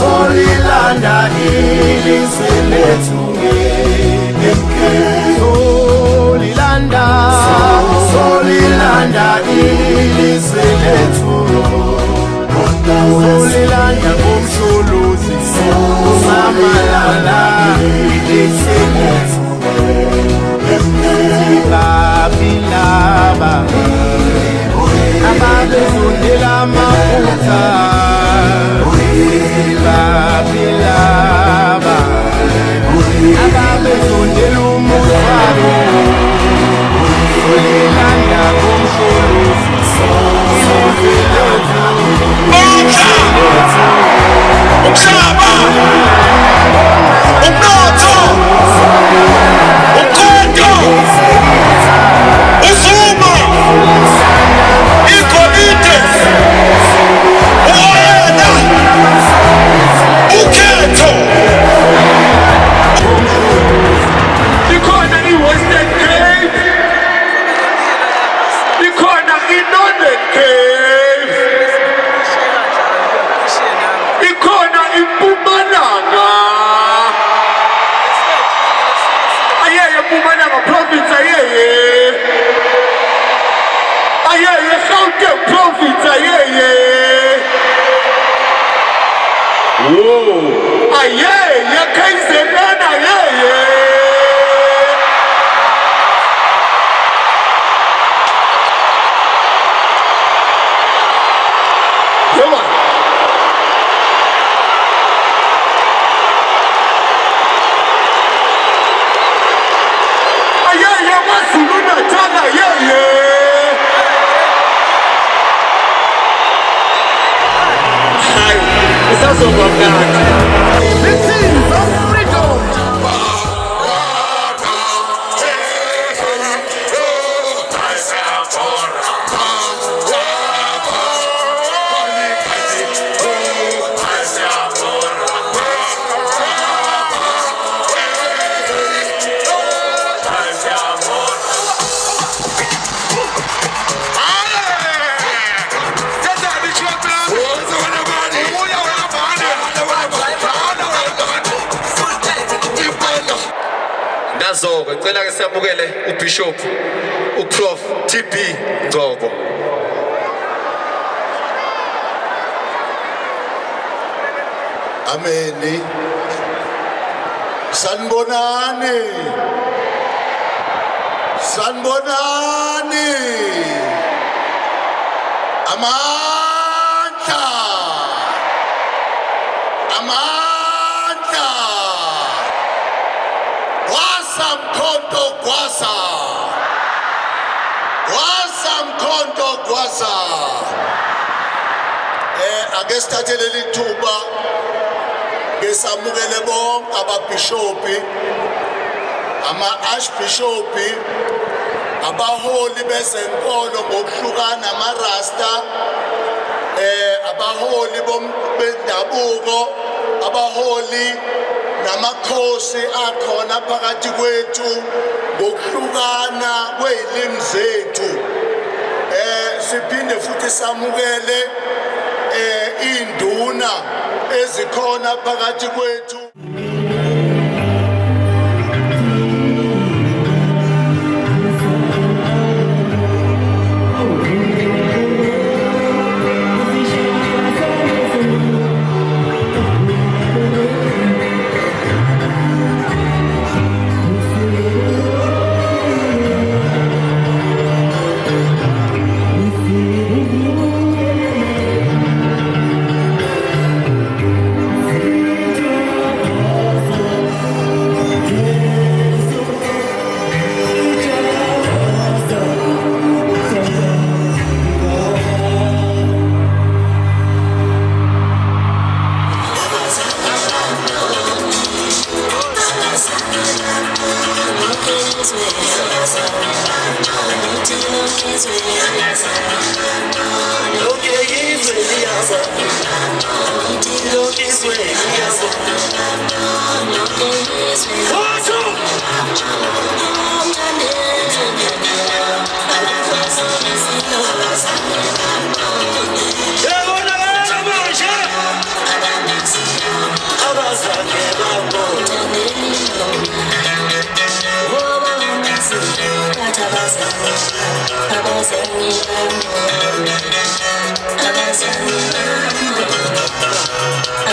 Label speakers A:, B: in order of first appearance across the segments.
A: solilanda ilizwe lethu solilanda ilizwe lethu solilanda kumshuluzi umamalala ilizwe lethu Babilaba ababezondela amaphutha Babilaba ababezondela umuzwaro solilanda kumshuluzi
B: umhlaba umnotho ukhonto uzuma igolide uwena ukhetho ikhona i-Western Cape ikhona i-Northern Cape ikhona iMpumalanga ayeye Mpumalanga province ayeye Gauteng province ayeye ayeye KZN ayeye
C: Nazo-ke ngicela ke siyamukele uBishop uProf TB Ngcobo.
D: Ameni. Sanibonani. Sanibonani. Amandla. Amandla. Gwasa mkhonto gwasa. Gwasa mkhonto gwasa. Ake sithathe leli thuba ngesamukele bonke ababhishopi ama-archbishopi abaholi bezenkolo ngokuhlukana amarasta abaholi bendabuko abaholi namakhosi akhona phakathi kwethu ngokuhlukana kwezilimi zethu siphinde futhi samukele induna ezikhona phakathi kwethu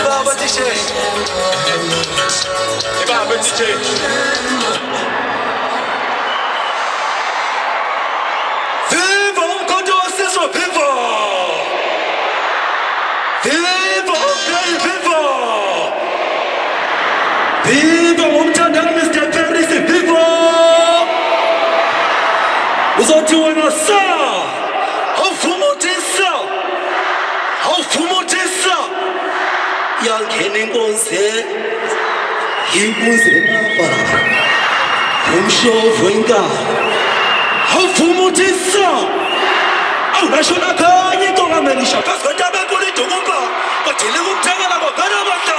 C: Baba DJ. Baba DJ. Viva o Conde Acesso, viva! Viva o Play, viva! Viva o Mtandao, Mr. Paris, viva! Uzothi wena sa! Awufumutisa! Awufumutisa! Yangena inkonze inkunzi lapha umshovu wenkaba awufumutisa awunashona khanye inkongameli phezu kwentaba enkulu idukumba badile kumthekela kwagana abanta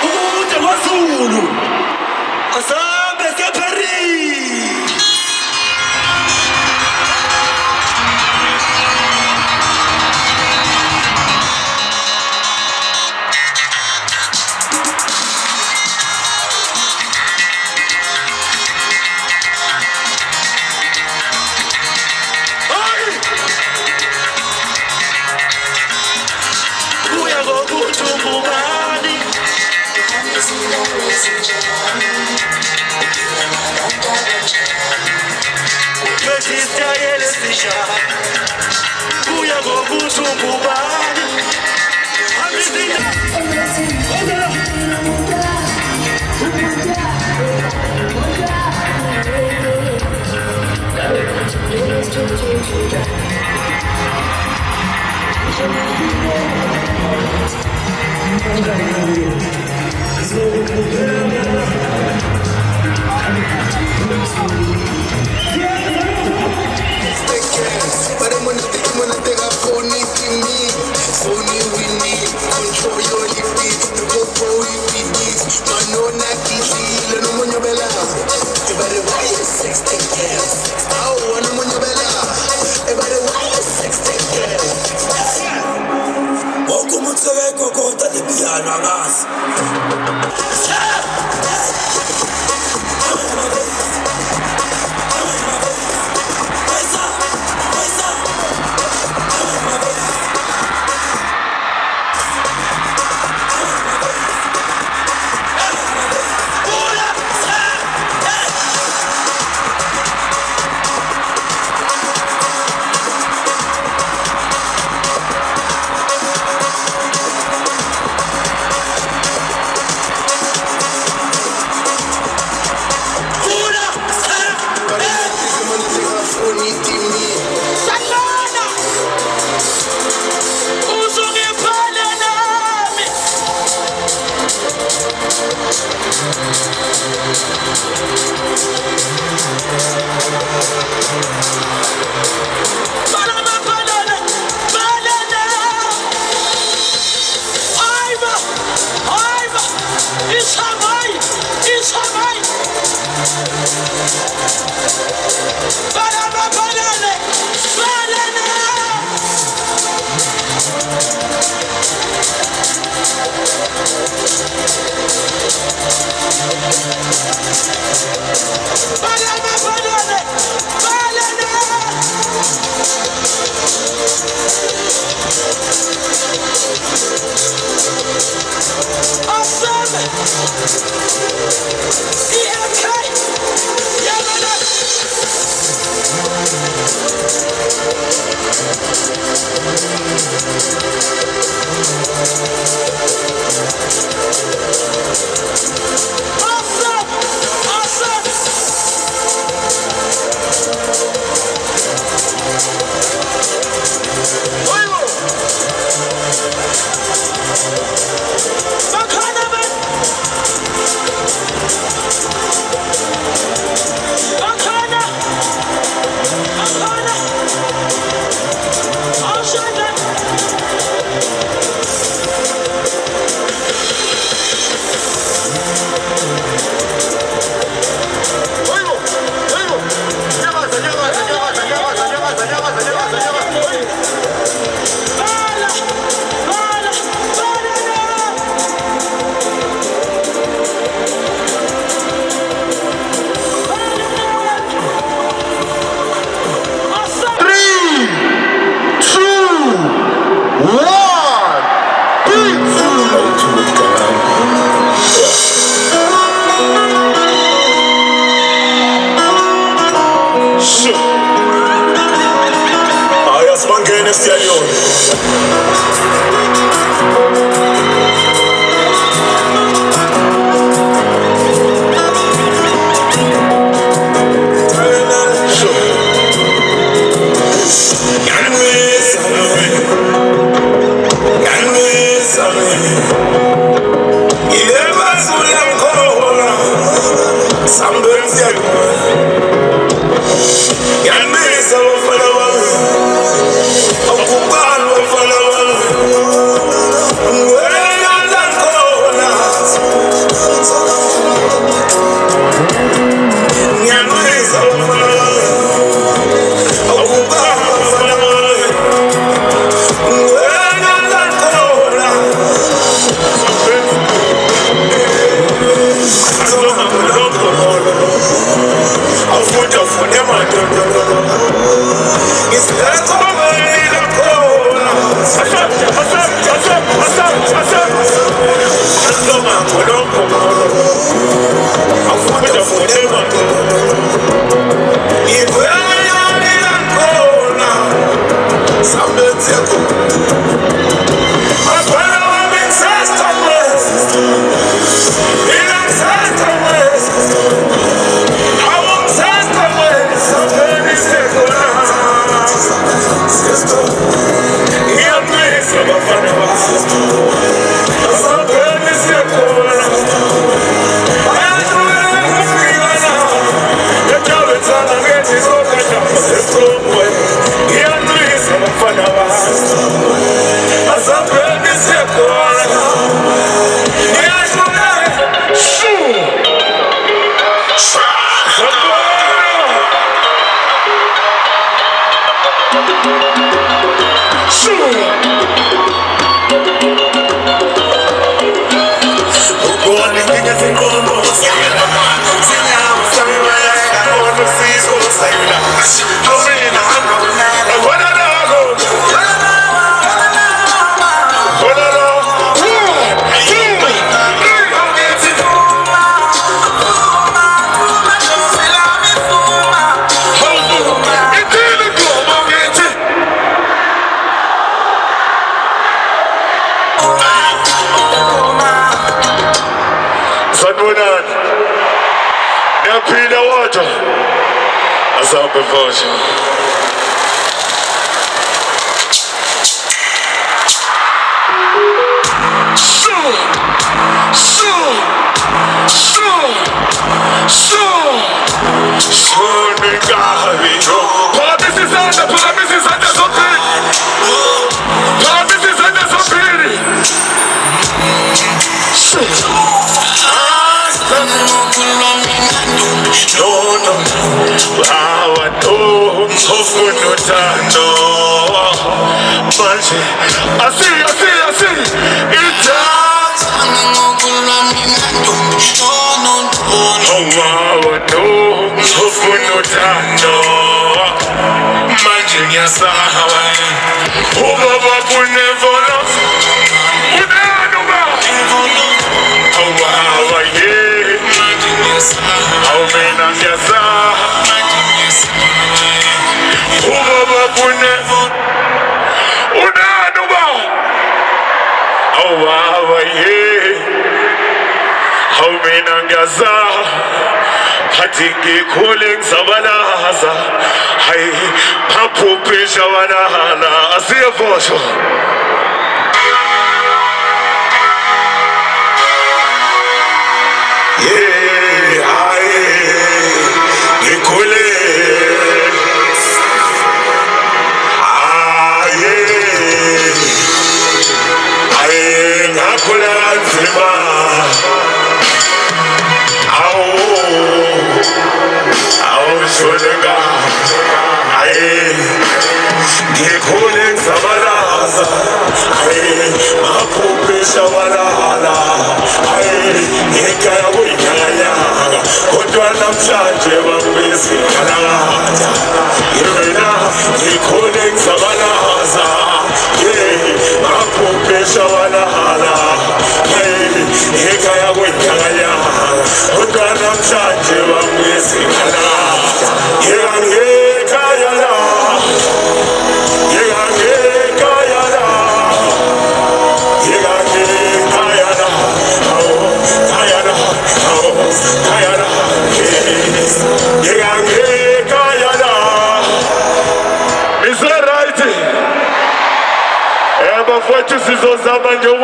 C: ukude kwaZulu asabe seParis.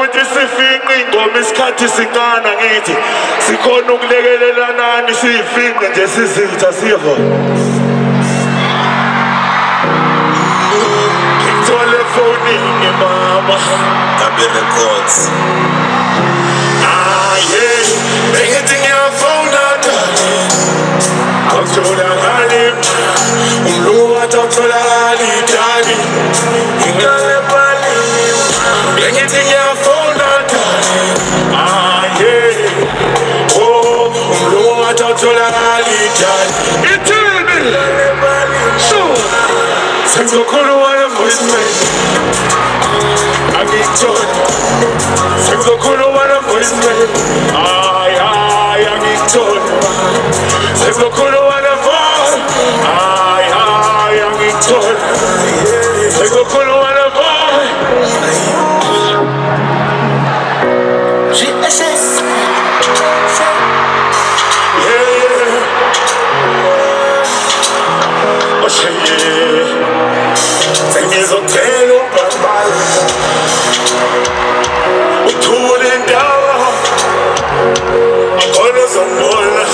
B: ukuthi sifinqe ingoma isikhathi sincane ngithi sikhona ukulekelelana sifinqe nje sizitha siho ngithole phone mama
C: Gabi Records.
B: Bengithi ngiyafona awutholakali umlungu wathi awutholakali dali ingale balini bengithi ngiyafona umlungu wathi awutholakali dali ithini sengizokhuluma voicemail angikutholi sengizokhuluma voicemail angikutholi sengizokhuluma voice angikutholi sengizokhuluma voice
C: GSS.
B: Sengizothela ubambala uthule indawo akhona uzongibona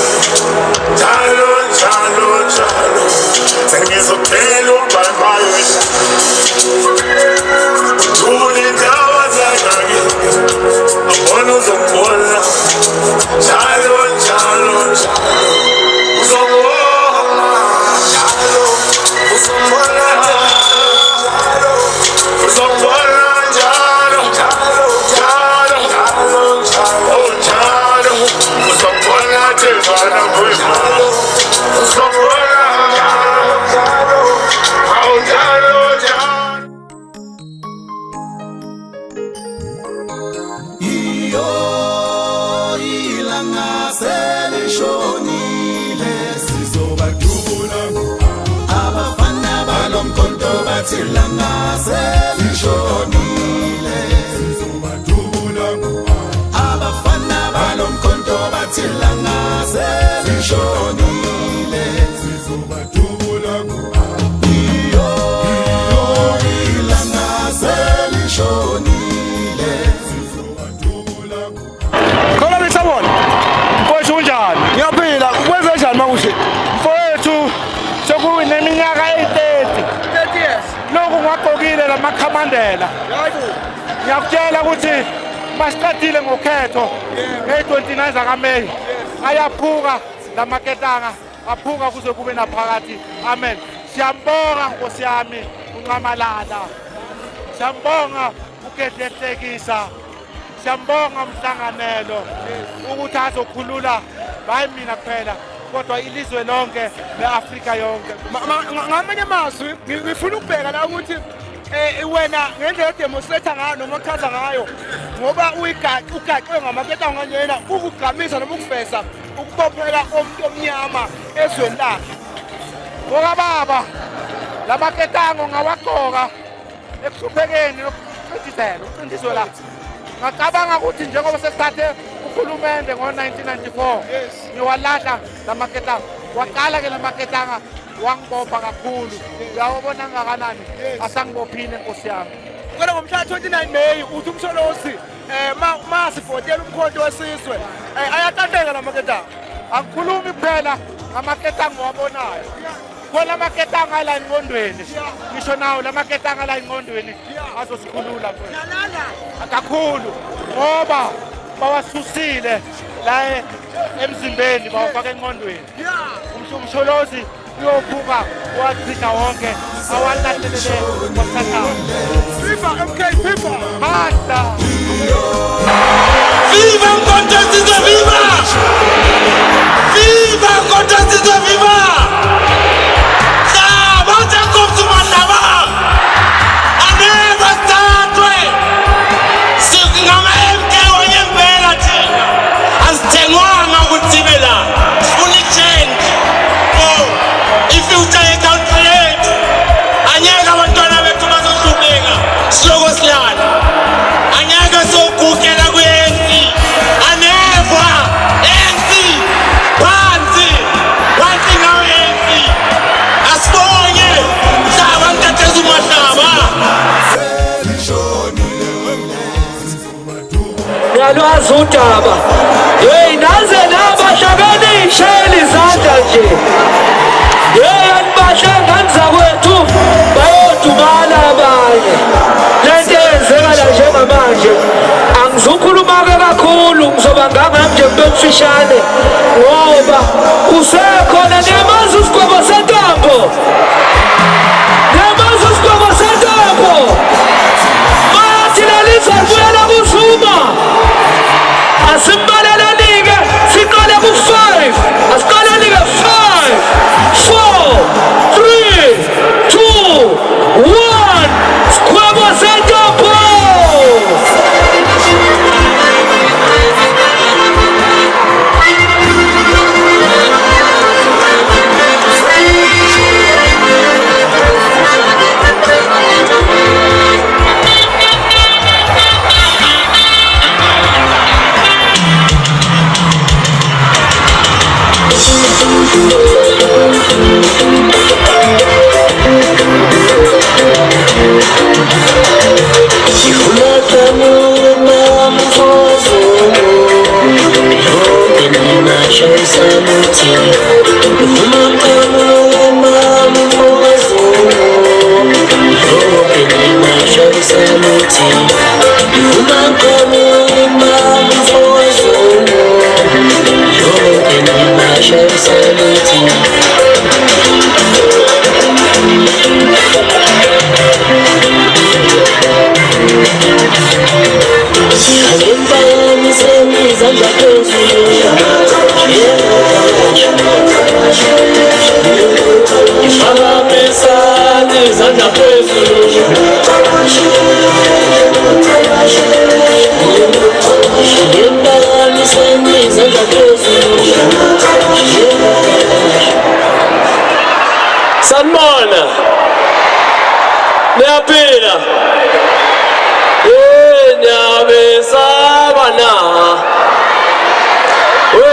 B: njalo njalo njalo sengizothela ubambala uthule indawo zangaki akhona uzongibona njalo njalo njalo uzongibona njalo uzongibona
E: Mandela ngiyakutshela ukuthi masiqedile ngokhetho nge-29 zakaMeyi ayaphuka lamaketanga aphuka kuze kube naphakathi amen siyambonga Nkosi yami uNcamalala siyambonga uKedlehlekisa siyambonga Mhlanganelo ukuthi azokhulula hayi mina kuphela kodwa ilizwe lonke neAfrika yonke ngamanye amazwi ngifuna ukubheka la ukuthi wena ngendlela demonstrate ngayo noma uchaza ngayo ngoba ugaxwe ngamaketanga nganyena ukugqamisa noma ukuveza ukubophela umuntu omnyama ezweni lakhe ngoba baba lamaketanga ngawagqoka ekuhluphekeni nokucindezela la ngacabanga ukuthi njengoba sesithathe uhulumende ngo-1994 ngiwalahla lamaketanga waqala ke lamaketanga wangibopha kakhulu uyawubona ngakanani asangibophile Nkosi yami kodwa ngomhla 29 Meyi uthi umsholozi masivotela umkhonto wesizwe ayaqaqeka lamaketanga angikhulumi kuphela ngamaketanga ngiwabonayo khona amaketanga la engqondweni ngisho nawo lamaketanga la engqondweni azosikhulula kakhulu ngoba bawasusile la emzimbeni bawafaka engqondweni umsholozi uyophuka wachitha wonke awalahlelele kwasathana Viva MK Viva Basta
C: Viva Nkotasizwe Viva Viva Nkotasizwe Viva Sabaza kumsumandaba aneva statwe singama MK wanyembela thina asithengwanga ukuthibela ufuna change ifuture country yethu anyeka abantwana bethu bazohluleka siloko silala anyeka sokugukela kwenzi aneva uyazi udaba. Hey naze nabahlakanishe izandla nje. Hey anibahla zakwethu bayodumala abanye. Lento eyenzekala njengamanje angizukhuluma kakhulu ngizoba ngamanje mbemfishane ngoba usekhona nemazi usigwebo sentambo. Nemazi usigwebo sentambo. Mathi lalizabuyela kuzuma. Asimbalelelike siqale ku-5. Asiqalelike 5 4 3 2 1 sigwebo sentambo. Sanibona. Niyaphila. Nyabesaba na.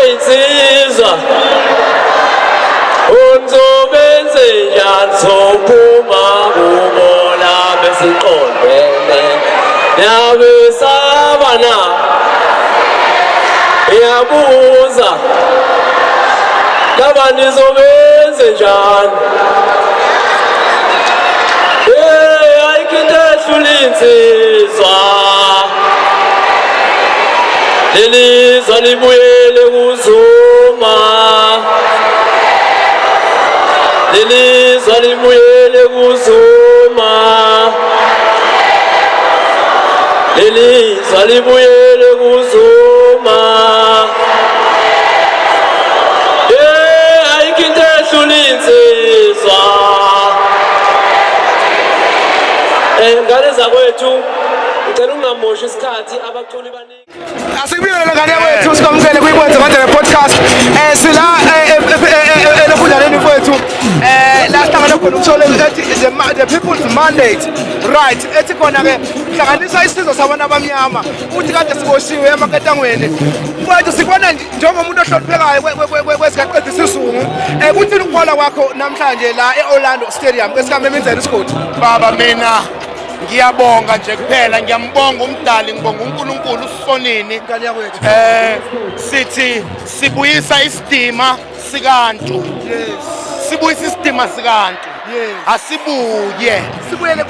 C: Insizwa. Unzobenze njani sophuma kubola besiqondene. Nyabesaba na. Iyabuza. Laba nizobenze njani. Insizwa lelizwa libuyele kuzuma. Lelizwa libuyele kuzuma. Lelizwa libuyele kuzuma. Ayikho into ehlula insizwa. Ngane zakwethu ngicela ungamoshi isikhathi abaculi baningi.
F: Asikubingelela ngane yakwethu sikwamukele kuyibonza manje le podcast. Sila elokudlaleni kwethu la sihlangana khona ukuthola the people's mandate right ethi khona ke hlanganisa isizwe sabantu abamnyama uthi kade siboshiwe emaketangweni mfowethu sikubona njengomuntu ohloniphekayo kwesikaqedisa isizungu kuthini ukuhola kwakho namhlanje la eOrlando Stadium kwesikamemenzela isigodi.
E: Baba mina ngiyabonga nje kuphela, ngiyambonga umdali, ngibonga uNkulunkulu usonini.
F: Ngane yakwethu
E: Sithi sibuyisa isidima sikantu. Sibuyisa isidima sikantu. Asibuye
F: sibuyele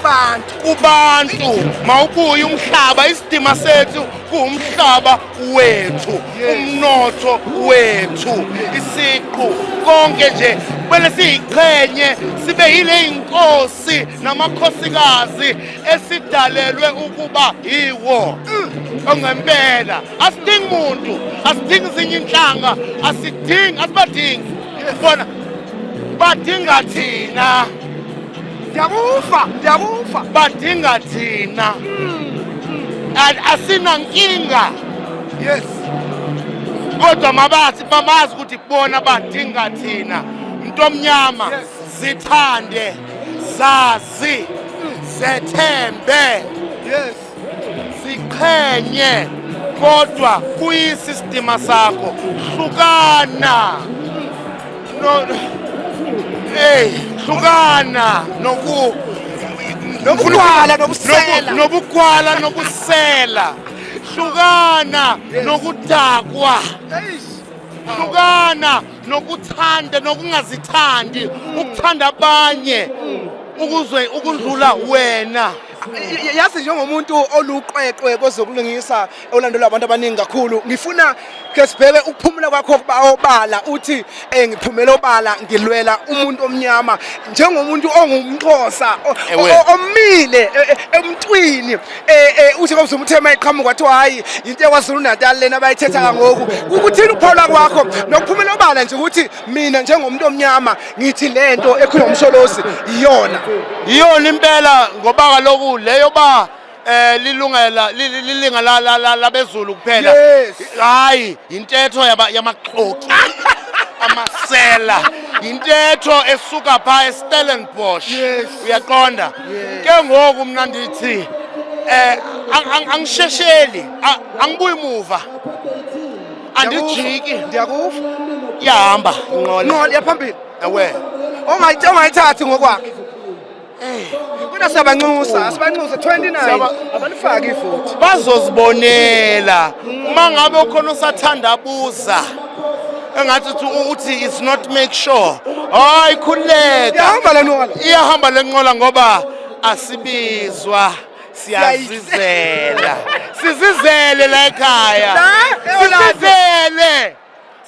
E: kubantu mawubuye umhlaba, isidima sethu kuumhlaba wethu, umnotho wethu, isiqu konke nje kumele siyiqhenye, sibe yile inkosi namakhosikazi esidalelwe ukuba yiwo. Ongempela asidingi umuntu, asidingi izinye inhlanga, asibadingi bona badinga thina.
F: Ndiyakufa
E: badinga thina. Asina nkinga.
F: Yes.
E: Kodwa mamazi ukuthi bona badinga thina. Umuntu omnyama zithande, zazi, zethembe.
F: Yes.
E: Siqhenye kodwa kuyisidima sakho. Hlukana. Hlukana
F: nobukwala nobusela.
E: Nobukwala nobusela. hlukana nokudakwa,
F: Eish.
E: hlukana nokuthanda nokungazithandi, ukuthanda abanye ukuzwe ukudlula wena.
F: Yazi njengomuntu oluqweqwe kwezokulungisa olandelwa abantu abaningi kakhulu, ngifuna ke sibheke ukuphumula kwakho obala uthi ngiphumela obala ngilwela umuntu omnyama njengomuntu ongumXhosa omile emntwini uthi kwamzuma uthema iqhamuka wathi hayi into yakwaZulu Natal lena bayithetha ngoku ukuthini ukuphawula kwakho nokuphumela obala nje ukuthi mina njengomuntu omnyama ngithi lento ekhuluma umsholozi iyona
E: impela ngoba kaloku leyo ba lilungela lilinga labezulu kuphela. Hayi intetho yamaxhoki amasela, intetho esuka pha eStellenbosch, uyaqonda. Ke ngoku mina ndithi angishesheli, angibuyi muva, andijiki,
F: ndiyakufa
E: iyahamba inqola
F: yaphambili
E: ewe
F: ongayithathi ngokwakhe. Kodwa siyabanxusa 29 abalifaki ifuthi
E: bazozibonela uma ngabe ukhona usathandabuza engathi uthi it's not make sure hayi khuleka iyahamba lenqola ngoba asibizwa siyazizela sizizele la ekhaya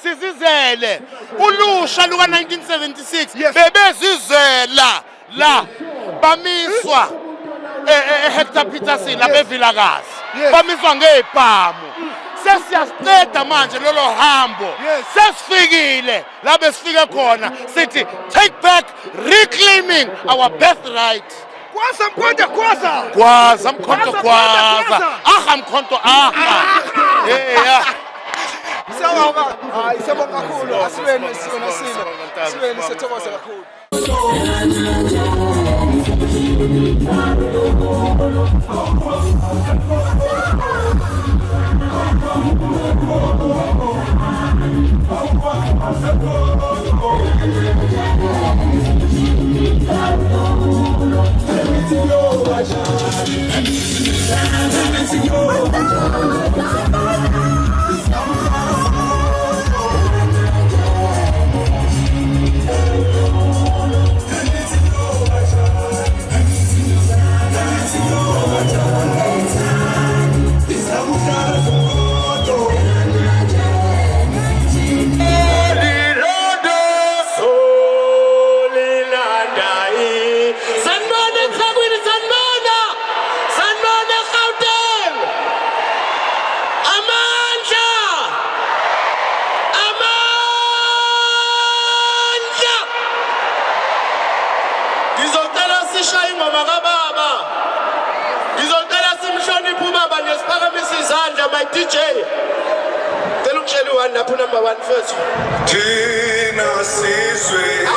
E: sizizele ulusha luka 1976 bebezizela la bamiswa Hector Peterson labevilakazi bamiswa ngebhamu sesiyasiqeda manje lolo hambo sesifikile la besifike khona sithi take back reclaiming our birthright. Kwaza mkhonto kwaza aha mkhonto aha
F: sawaba hayi sabonga kakhulu asiweni siweni sethokoza kakhulu.
C: My DJ, tell Ucheli one number one first.
D: Tina Siswe.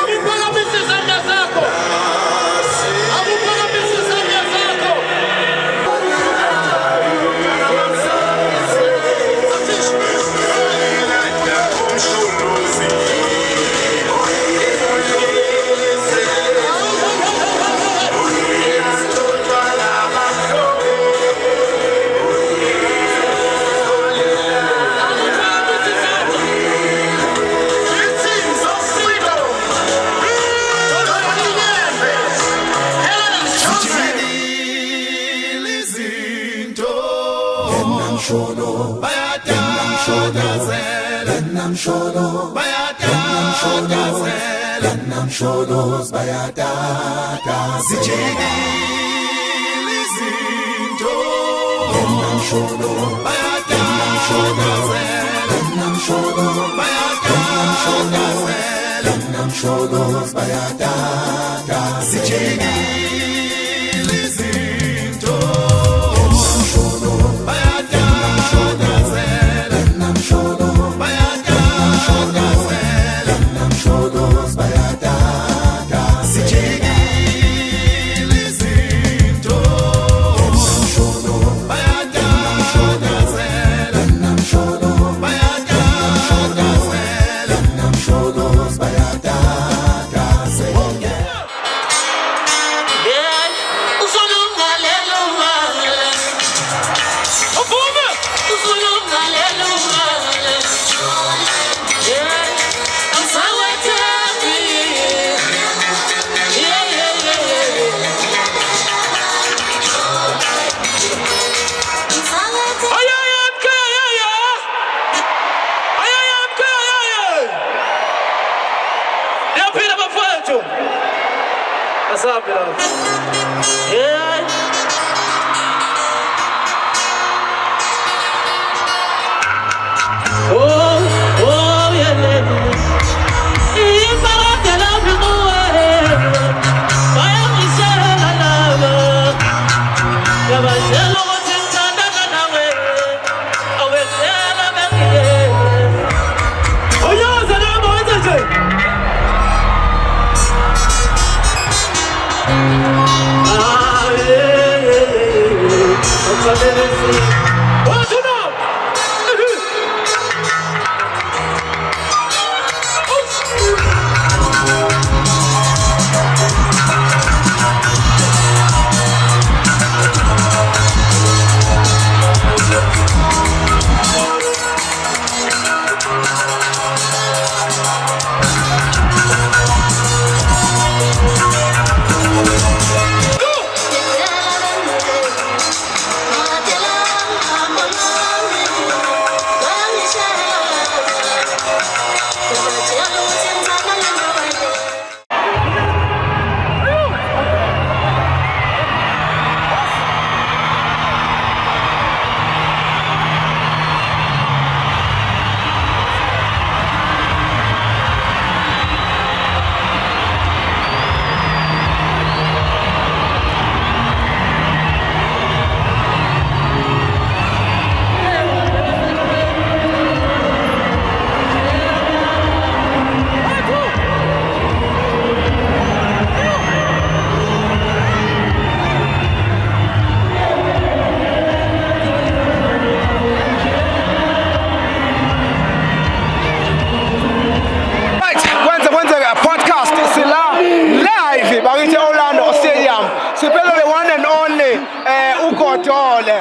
C: Asaphi lapho. Yeah. Oh, yeah.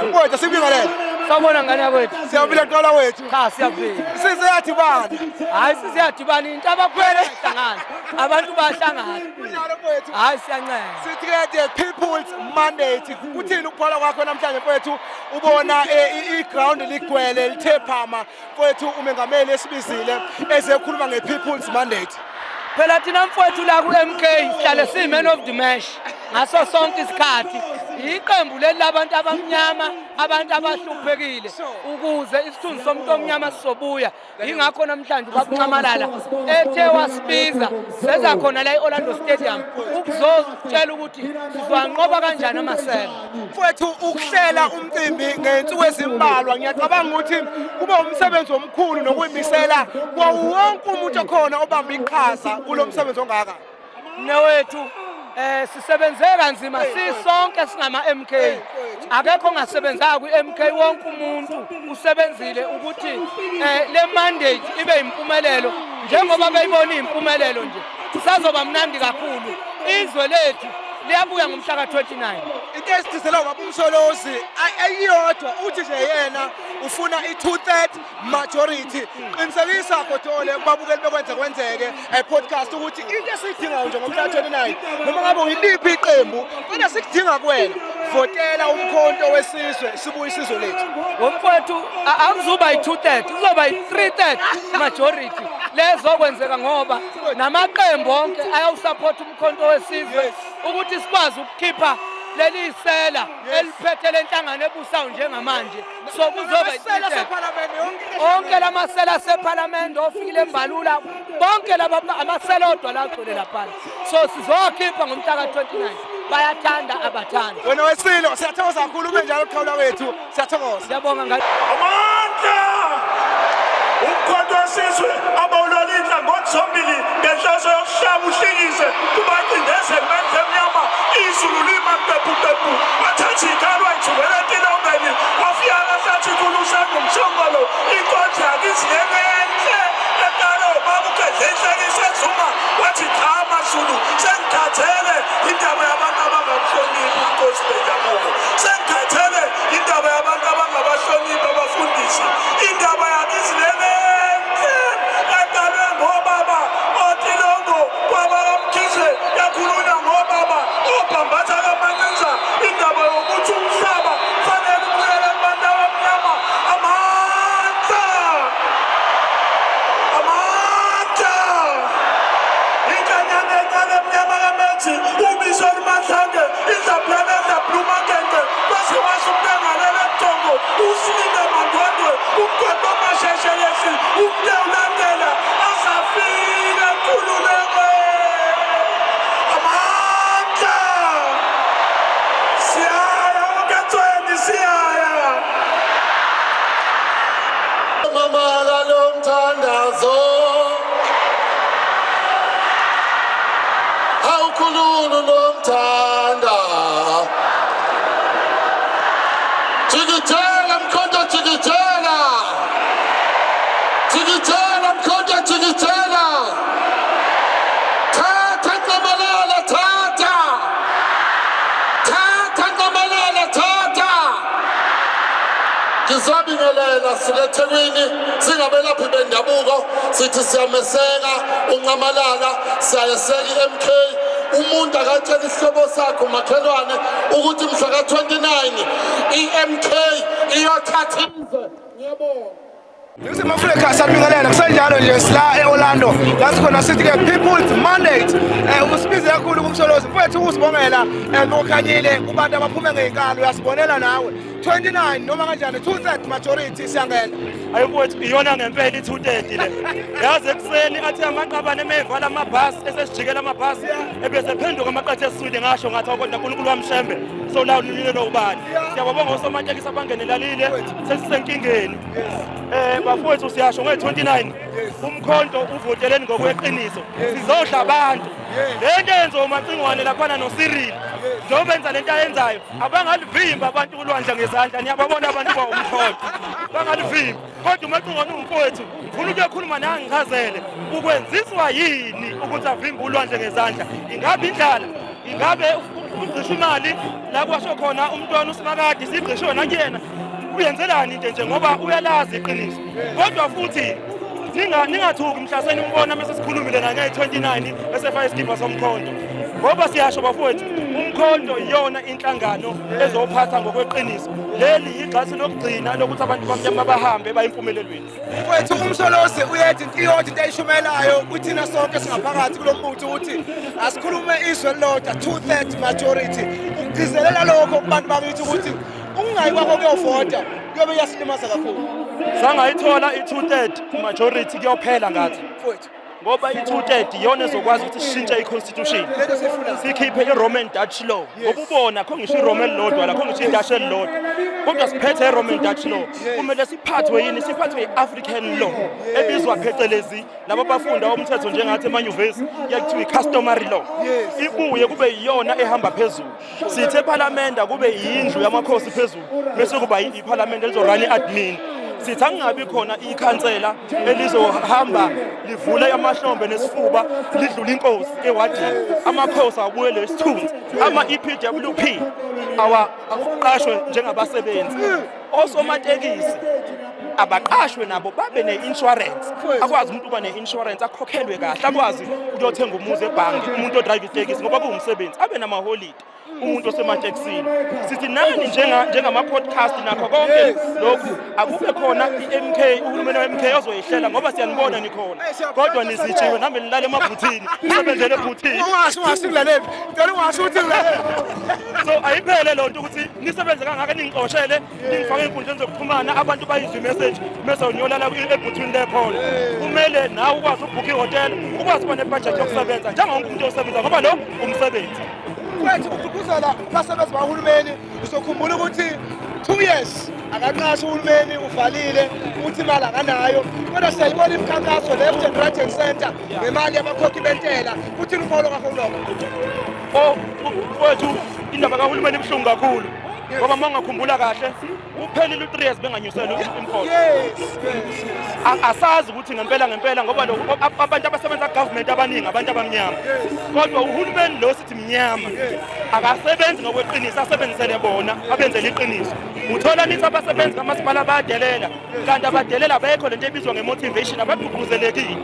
F: Mfowethu sibingelele.
G: Sawubona ngane yakwethu.
F: Siyabila qala wethu.
G: Cha siyabila.
F: Siziyadibana.
G: Hayi siziyadibana into abakhwele hlangana. Abantu bahlangana.
F: Kunjalo mfowethu.
G: Hayi siyancela.
F: Sithi ke the people's mandate. Kuthini ukuphola kwakho namhlanje mfowethu ubona iground ligcwele lithe phama mfowethu umengameli esibizile ezekhuluma ngepeople's mandate.
G: Phela thina mfowethu la ku MK sihlale si man of the match. Ngaso sonke isikhathi iqembu leli labantu abamnyama abantu abahluphekile ukuze isithunzi somuntu omnyama sizobuya ingakho namhlanje babuncamalala ethe wasibiza seza khona la eOrlando Stadium ukuzotshela ukuthi sizwanqoba kanjani amasela
F: mfowethu ukuhlela umcimbi ngensuku ezimbalwa ngiyacabanga ukuthi kube umsebenzi omkhulu nokuyimisela kwawonke umuntu okhona obamba iqhaza kulomsebenzi ongaka
G: newethu sisebenze kanzima sisonke singama MK akekho ongasebenza ku MK wonke umuntu usebenzile ukuthi le mandate ibe impumelelo njengoba beyibona impumelelo nje kusazoba mnandi kakhulu izwe lethu liyabuya ngomhla ka29
F: into esithisela ubaba uMsolozi ayiyodwa uthi nje yena ufuna i2/3 majority qinisekisa Khotole babukeli bekwenze kwenzeke podcast ukuthi into esidingayo nje ngomhla ka29 noma ngabe uyiliphi iqembu kodwa sikudinga kuwena votela umkhonto wesizwe sibuye isizwe lethu
G: womfowethu akuzuba i2/3 kuzoba i3/3 majority lezokwenzeka ngoba namaqembu onke ayawusupport umkhonto wesizwe ukuthi sikwazi ukukhipha leli sela eliphethe lenhlangano ebusayo njengamanje so kuzoba
F: isela seParliament
G: onke lamasela seParliament ofikile embalula bonke laba amasela odwa la agcwele lapha so sizokhipha ngomhla ka29 bayathanda abathanda
F: wena wesilo siyathokoza kakhulu ube njalo uqhawula wethu siyathokoza
G: siyabonga ngani
B: amandla umkhonto wesizwe abawulolidla ngokuzombili ngenhloso yokushaba uhlingise kubacindezeli bemnyama izulu lima qephu bathatha ikalo wayithubela entilongeni wafika sathi kulusanga umshongolo inkonzo yakiziyenenhle ekalo babukadlenhlekise zuma wathi khama Zulu sengithathele indaba yabantu abangabuhloniphi inkosi bendabuko sengithathele indaba yabantu abangabahloniphi abafundisi indaba yakiziyenenhle ekalo ngoba
D: Lulu nomthanda Jikijela mkhonto jikijela Jikijela mkhonto jikijela Thatha Nqamalala thatha Thatha Nqamalala thatha Ngizabingelela sileThekwini singabelaphi bendabuko sithi siyameseka uNqamalala siyayeseka iMK umuntu akatshela isihlobo sakhe umakhelwane ukuthi mhla ka-29 iMK iyothatha izwe ngiyabonga
F: Listen, my friend, siyabingelela kusenjalo nje sila eOrlando la sikhona sithi ke People's Mandate usibize kakhulu kumsholozi mfethu usibongela ngokhanyile kubantu abaphume ngeinkalo uyasibonela nawe 29 noma kanjani 2/3 majority siyangena
C: ayifowethu iyona ngempela i-230 le yazi ekuseni athi amaqabane emevala amabhasi esesijikela amabhasi ebese phenduka amaqathe esiswini ngasho ngathi kodwa uNkulunkulu wamshembe solawulile ubani siyabonga osomatekisi abangenelalile sesisenkingeni bafowethu siyasho nge-29 umkhonto uvoteleni ngokweqiniso sizodla abantu lento yenza uMacingwane laphana noCyril njengobenza lento ayenzayo abangalivimba abantu kulwandle ngezandla niyababona abantu bawumkhonto bangalivimba kodwa uMacingwane umfowethu ngifuna ukuyokhuluma nawe ngichazele ukwenziswa yini ukuthi avimbe ulwandle ngezandla ingabe indlala ingabe ugcisha imali la kwasho khona umntwana uSimakade sigcishwe nakuyena uyenzelani nje ngoba uyalazi iqiniso kodwa futhi ningathuki mhlaseni umbona mase sikhulumile na nge-29 esefaya isigibha somkhonto ngoba siyasho bafowethu umkhonto iyona inhlangano ezophatha ngokweqiniso leli igxasi lokugcina lokuthi abantu bamnyama bahambe bayimpumelelweni
F: mfethu umsholozi uyethi into ayishumelayo kuthina sonke singaphakathi kulombutho ukuthi asikhulume izwe lodwa 2/3 majority ukugcizelela lokho kubantu bakithi ukuthi ungayi kwakho kuyovota kuyobe yasilimaza kakhulu
C: sangayithola i-2/3 majority kuyophela ngathi
F: mfethu
C: ngoba i-2/3 iyona ezokwazi ukuthi sishintshe i-constitution
F: lento sifuna
C: sikhiphe i-Roman Dutch law ngokubona kho ngisho i-Roman lodwa la kho ngisho i-Dutch lodwa kodwa siphethe i-Roman Dutch law kumele siphathwe yini siphathwe i-African law ebizwa phecelezi laba bafunda umthetho njengathi emanyuvesi yakuthiwa i-customary law ibuye kube yiyona ehamba phezulu sithi eParliament kube yindlu yamakhosi phezulu bese kuba iParliament elizorun i-admin sithi angabi khona ikhansela elizohamba livule amahlombe nesifuba lidlula inkosi ewadini amakhosi abuye lesithunzi ama-EPWP awaqashwe njengabasebenzi osomatekisi abaqashwe nabo babe ne-insurance akwazi umuntu uba ne-insurance akhokhelwe kahle akwazi ukuyothenga umuzi ebhange umuntu odrive itekisi ngoba kuwumsebenzi abe namaholide umuntu osematekisini sithi nani njengama-podcast nakho konke lokhu akube khona i-MK uhulumeni we-MK ozoyihlela ngoba siyanibona nikhona kodwa nizitshiwe nami nilale emabhuthini nisebenzele ebhuthini
F: ungasikulaleli ngicela ungasho ukuthi ngilaleli
C: so ayiphele lonto ukuthi nisebenze kangaka ningixoshele ningifake ey'nkundleni zokuxhumana abantu bayizwe imessage bese niyolala ebhuthini lekhona kumele nawe ukwazi ukubhukha ihhotela ukwazi uba nebhajethi yokusebenza njengawonke umuntu osebenza ngoba lo umsebenzi
F: mfethu ukugqugquzela abasebenzi bahulumeni uzokhumbula ukuthi 2 years akaqasha uhulumeni uvalile ukuthi imali akanayo kodwa siyayibona imikhankaso left and right and center ngemali yabakhokhi bentela kuthi umholo kakhulu
C: mfowethu indaba kahulumeni ibuhlungu kakhulu ngoba uma ungakhumbula kahle uphelile u3 years benganyuselwa imkholo asazi ukuthi ngempela ngoba abantu abasebenza government abaningi abantu abamnyama kodwa uhulumeni lo sithi mnyama akasebenzi ngokweqiniso asebenzisele bona abenzele iqiniso uthola nithi abasebenzi kamasipala bayadelela kanti abadelela bekho lento ebizwa ngemotivation abagqugquzelekile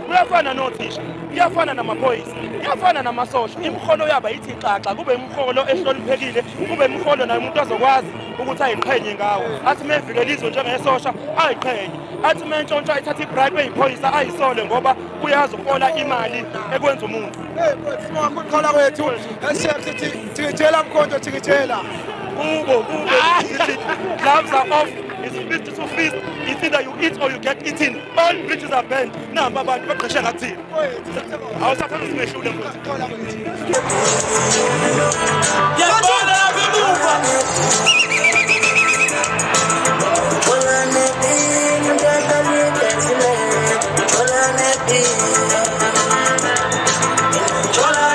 C: kuyafana nothisha kuyafana namaphoyisa kuyafana namasosha imiholo yabo ithi xaxa kube imiholo ehloniphekile kube imiholo naye umuntu azokwazi ukuthi ayiqhenye ngawo athi mevikela izwe njengesosha ayiqhenye athi mentshontsha ayithatha ibribe eyiphoyisa ayisole ngoba uyazi ufola imali ekwenza umuntu
F: singakhulukhala kwethu esithi thikithela mkhonto thikithela
C: kubo gloves are off it's fist to fist it's either you eat or you get eaten all bridges are bent namba abantu baqeshe ngathini awusathanda simehlule mfowethu yabona lapha emuva
H: Chola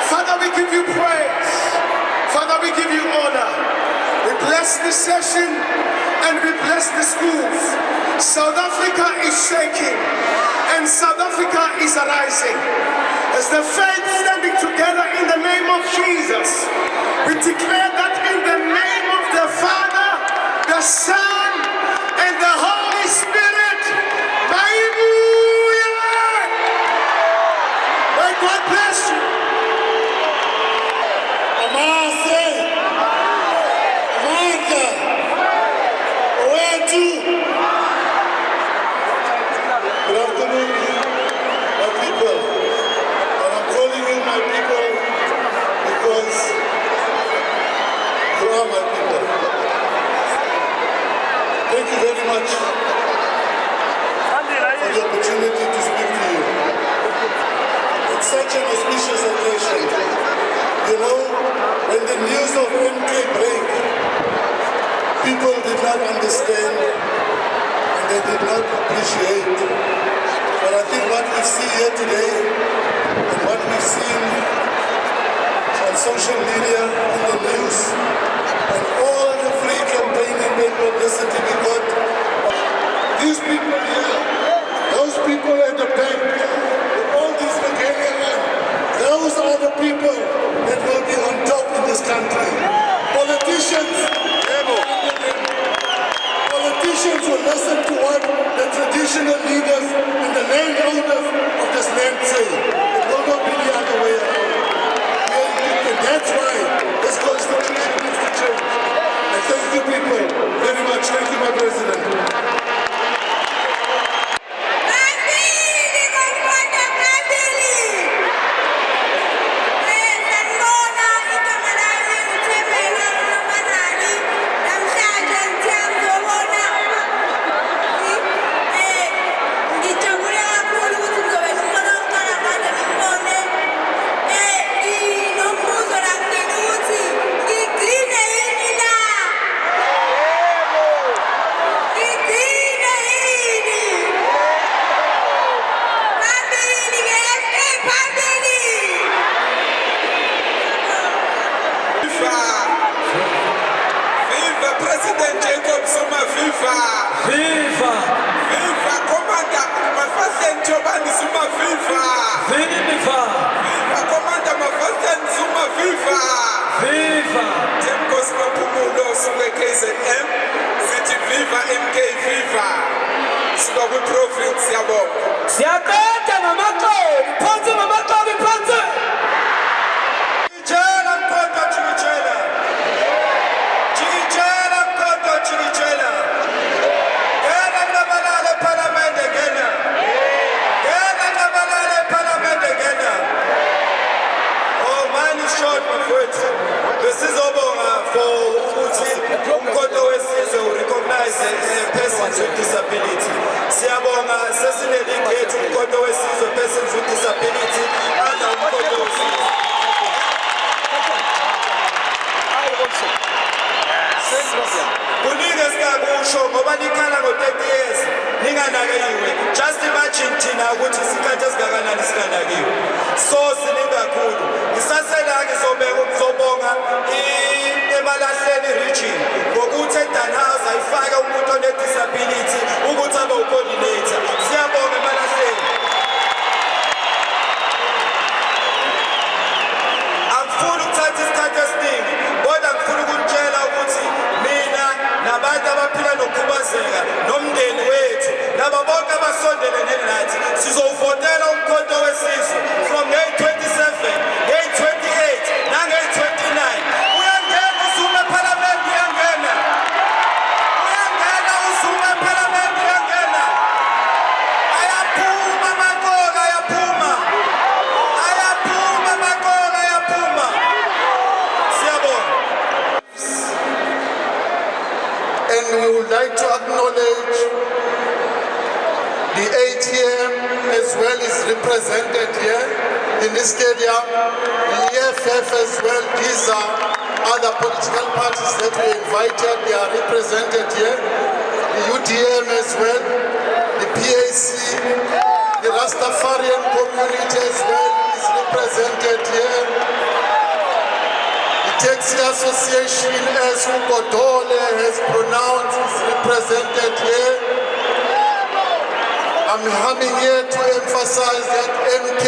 H: Father, we give you praise. Father, we give you honor. We bless this session and we bless this move. South Africa is shaking and South Africa is arising. As the faith standing together in the name of Jesus, we declare that in the name of the Father, the Son, and the Holy Spirit, may God bless you.
D: Good afternoon, my people. And I'm calling you my people because you are my people. Thank you very much for the opportunity to speak to you. It's such an auspicious occasion. You know, when the news of MK broke, people did not understand and they did not appreciate. But I think what we see here today and what we've seen on social media, in the news, and all the free campaigning and publicity we got, these people here, those people at the bank, all these Hungarian, those are the people that will be on top in this country. Politicians will listen to what the traditional leaders and the landowners of this land say. It will not be the other way around. And that's why this constitution needs to change. And thank you people very much. Thank you, my president. Persons with disability. Siyabonga sesinelingeti umkhonto wesizwe persons with disability and umkhonto wesizwe. Kuningi esikakusho ngoba nikhala ngo 30 years ninganakekiwe.
H: UTM as well is represented here in this stadium. The EFF as well. These are other political parties that we invited. They are represented here. The UTM as well. The PAC. The Rastafarian community as well is represented here. The Taxi Association, as Ugodole has pronounced, is represented here. I'm coming here to emphasize that MK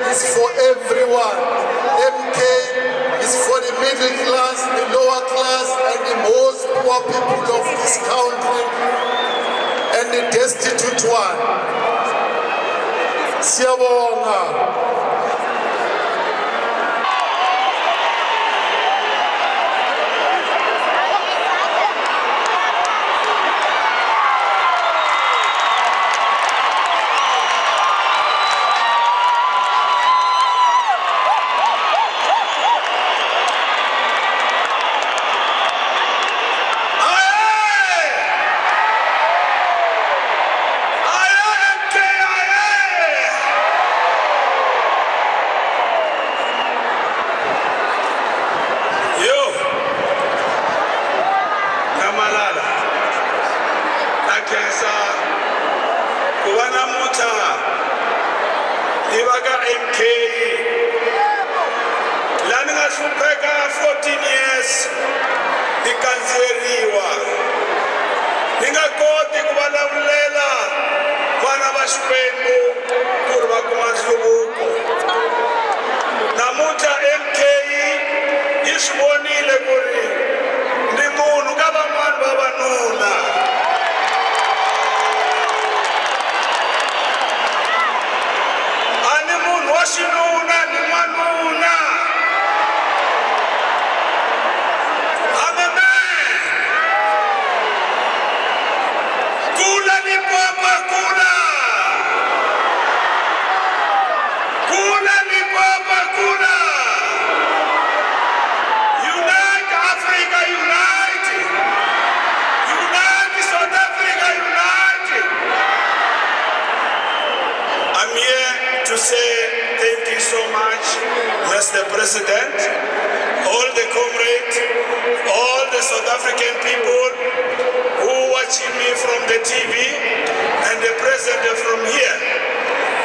H: is for everyone. MK is for the middle class, the lower class, and the most poor people of this country, and the destitute one. Siyabonga.
B: MK lani ngahlupheka 14 years ikanzeriwa ningakoti kubalavulela vana va Xikwembu ku ri va kuma nhluvuko. Namuntlha MK yi swi vonile ku ri ni munhu ka van'wani vavanuna. Xinuna ni n'wanuna. Amen. Kula ni papa kula. Kula ni papa kula. Unite Africa, unite. Unite South Africa, unite. I'm here to say thank you so much, Mr. President, all the comrades, all the South African people who are watching me from the TV, and the president from here.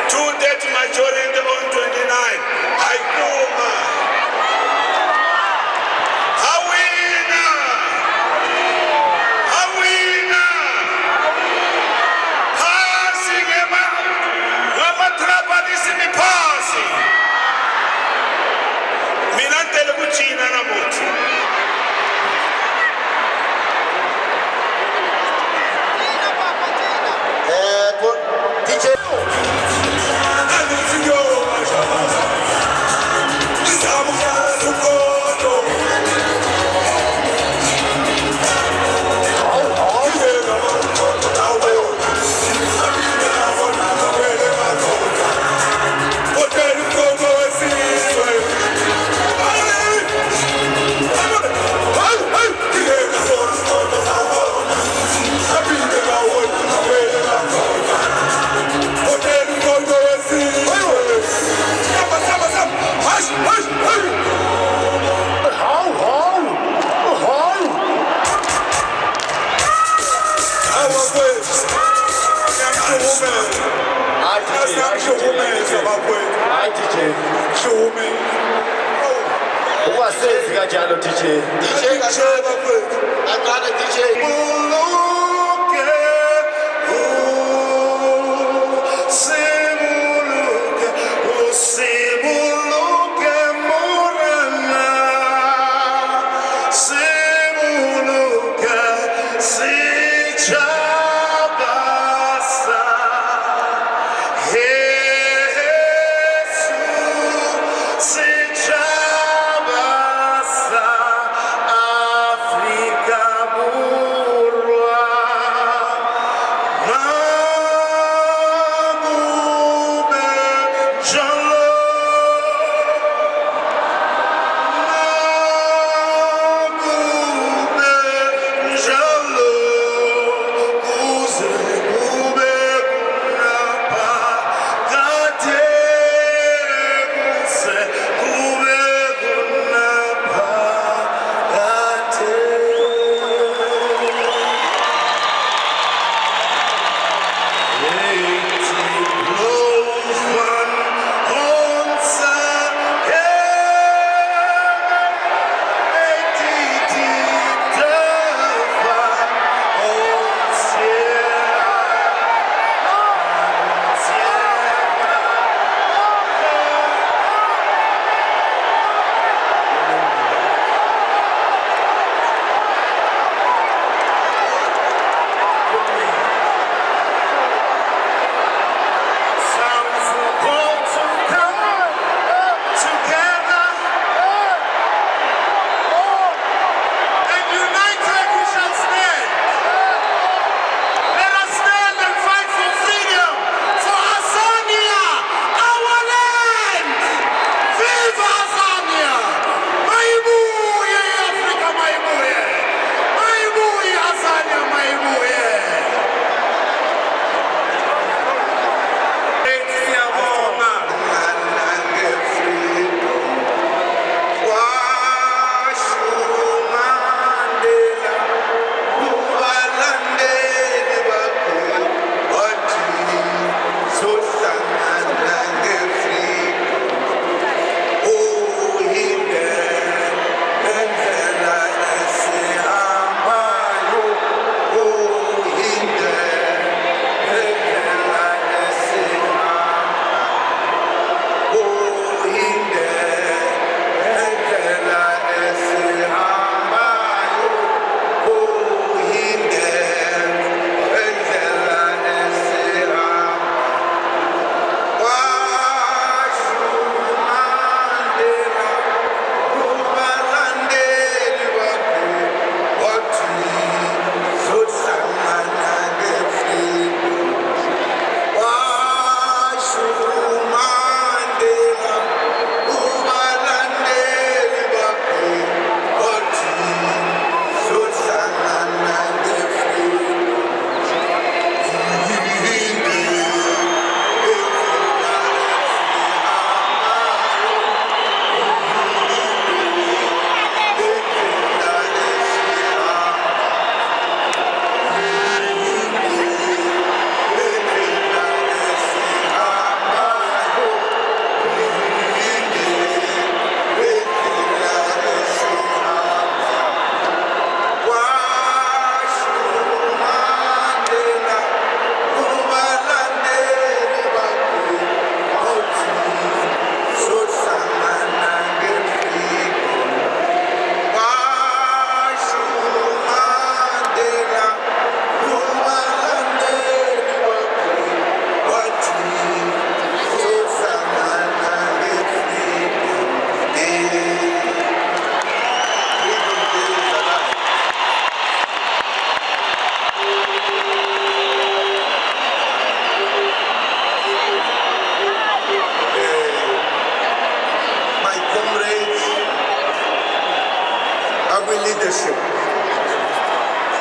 B: 2/3 majority on 29. Haikuma. Hawina. Hawina. Pasi ngema. Ngamatrabadisi ni pasi. Mina ntele ku cina namuntlha. DJ Africa burwa leadership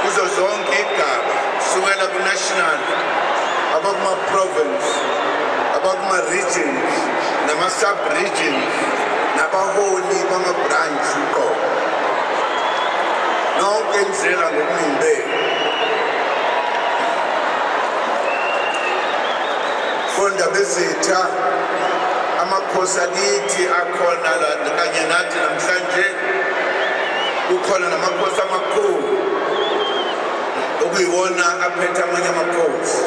B: kuzo zonke igaba sukela ku-national abakuma-province abakuma-regions nama-sub-regions nabaholi bama-branch uqobo nonke indlela ngokuningimbeli fonda bezitha amakhosi akithi akhona la kanye nathi namhlanje kukhona namakhosi amakhulu okuyiwona aphethe amanye amakhosi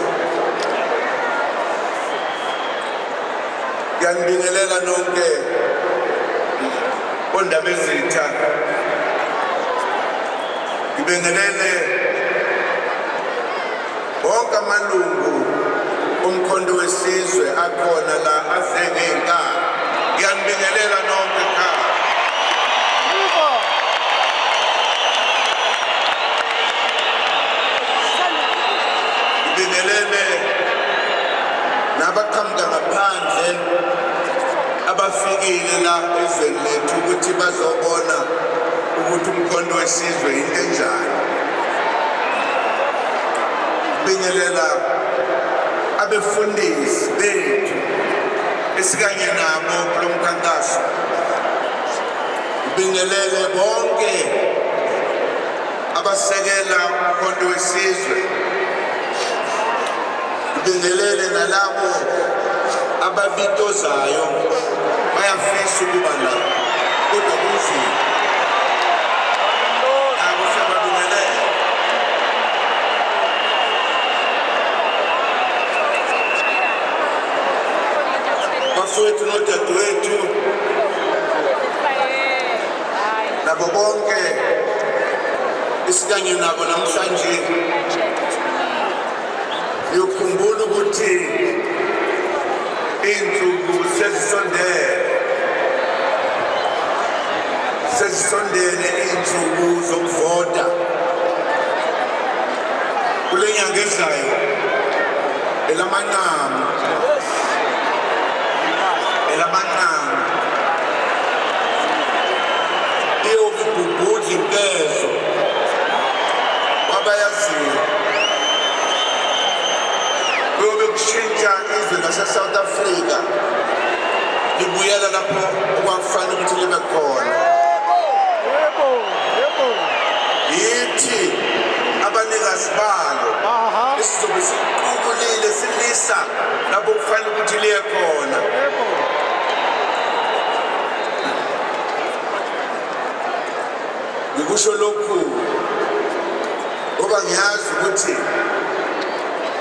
B: ngiyanibingelela nonke ondaba ezitha ngibingelele bonke amalungu umkhondo wesizwe akhona la aze ngey'nkani ngiyanibingelela nonke ekhaya ngibingelele nabaqhamuka ngaphandle abafikile la ezweni lethu ukuthi bazobona ukuthi umkhondo wesizwe into enjani ngibingelela abefundisi bethu esikanye nabo kulo mkhankaso ngibingelele bonke abasekela umkhondo wesizwe ngibingelele nalabo ababitozayo bayafisa ukuba la kodwa kunzima nabo siyababingelela bafowethu nodadewethu nabo bonke isikanye nabo namhlanje ngiyokhumbula ukuthi iy'nsuku sezisondele iy'nsuku zokuvota kule nyanga ezayo elamanqamu iyokubhubhudla impezo wabayaziyo kuyobe kushintsha izwe lase-South Africa libuyela lapho okwakufanele ukuthi libe khona yithi abanikazi balo esizobe siqukulile silisa lapho kufanele ukuthi liye khona ngikusho lokhu ngoba ngiyazi ukuthi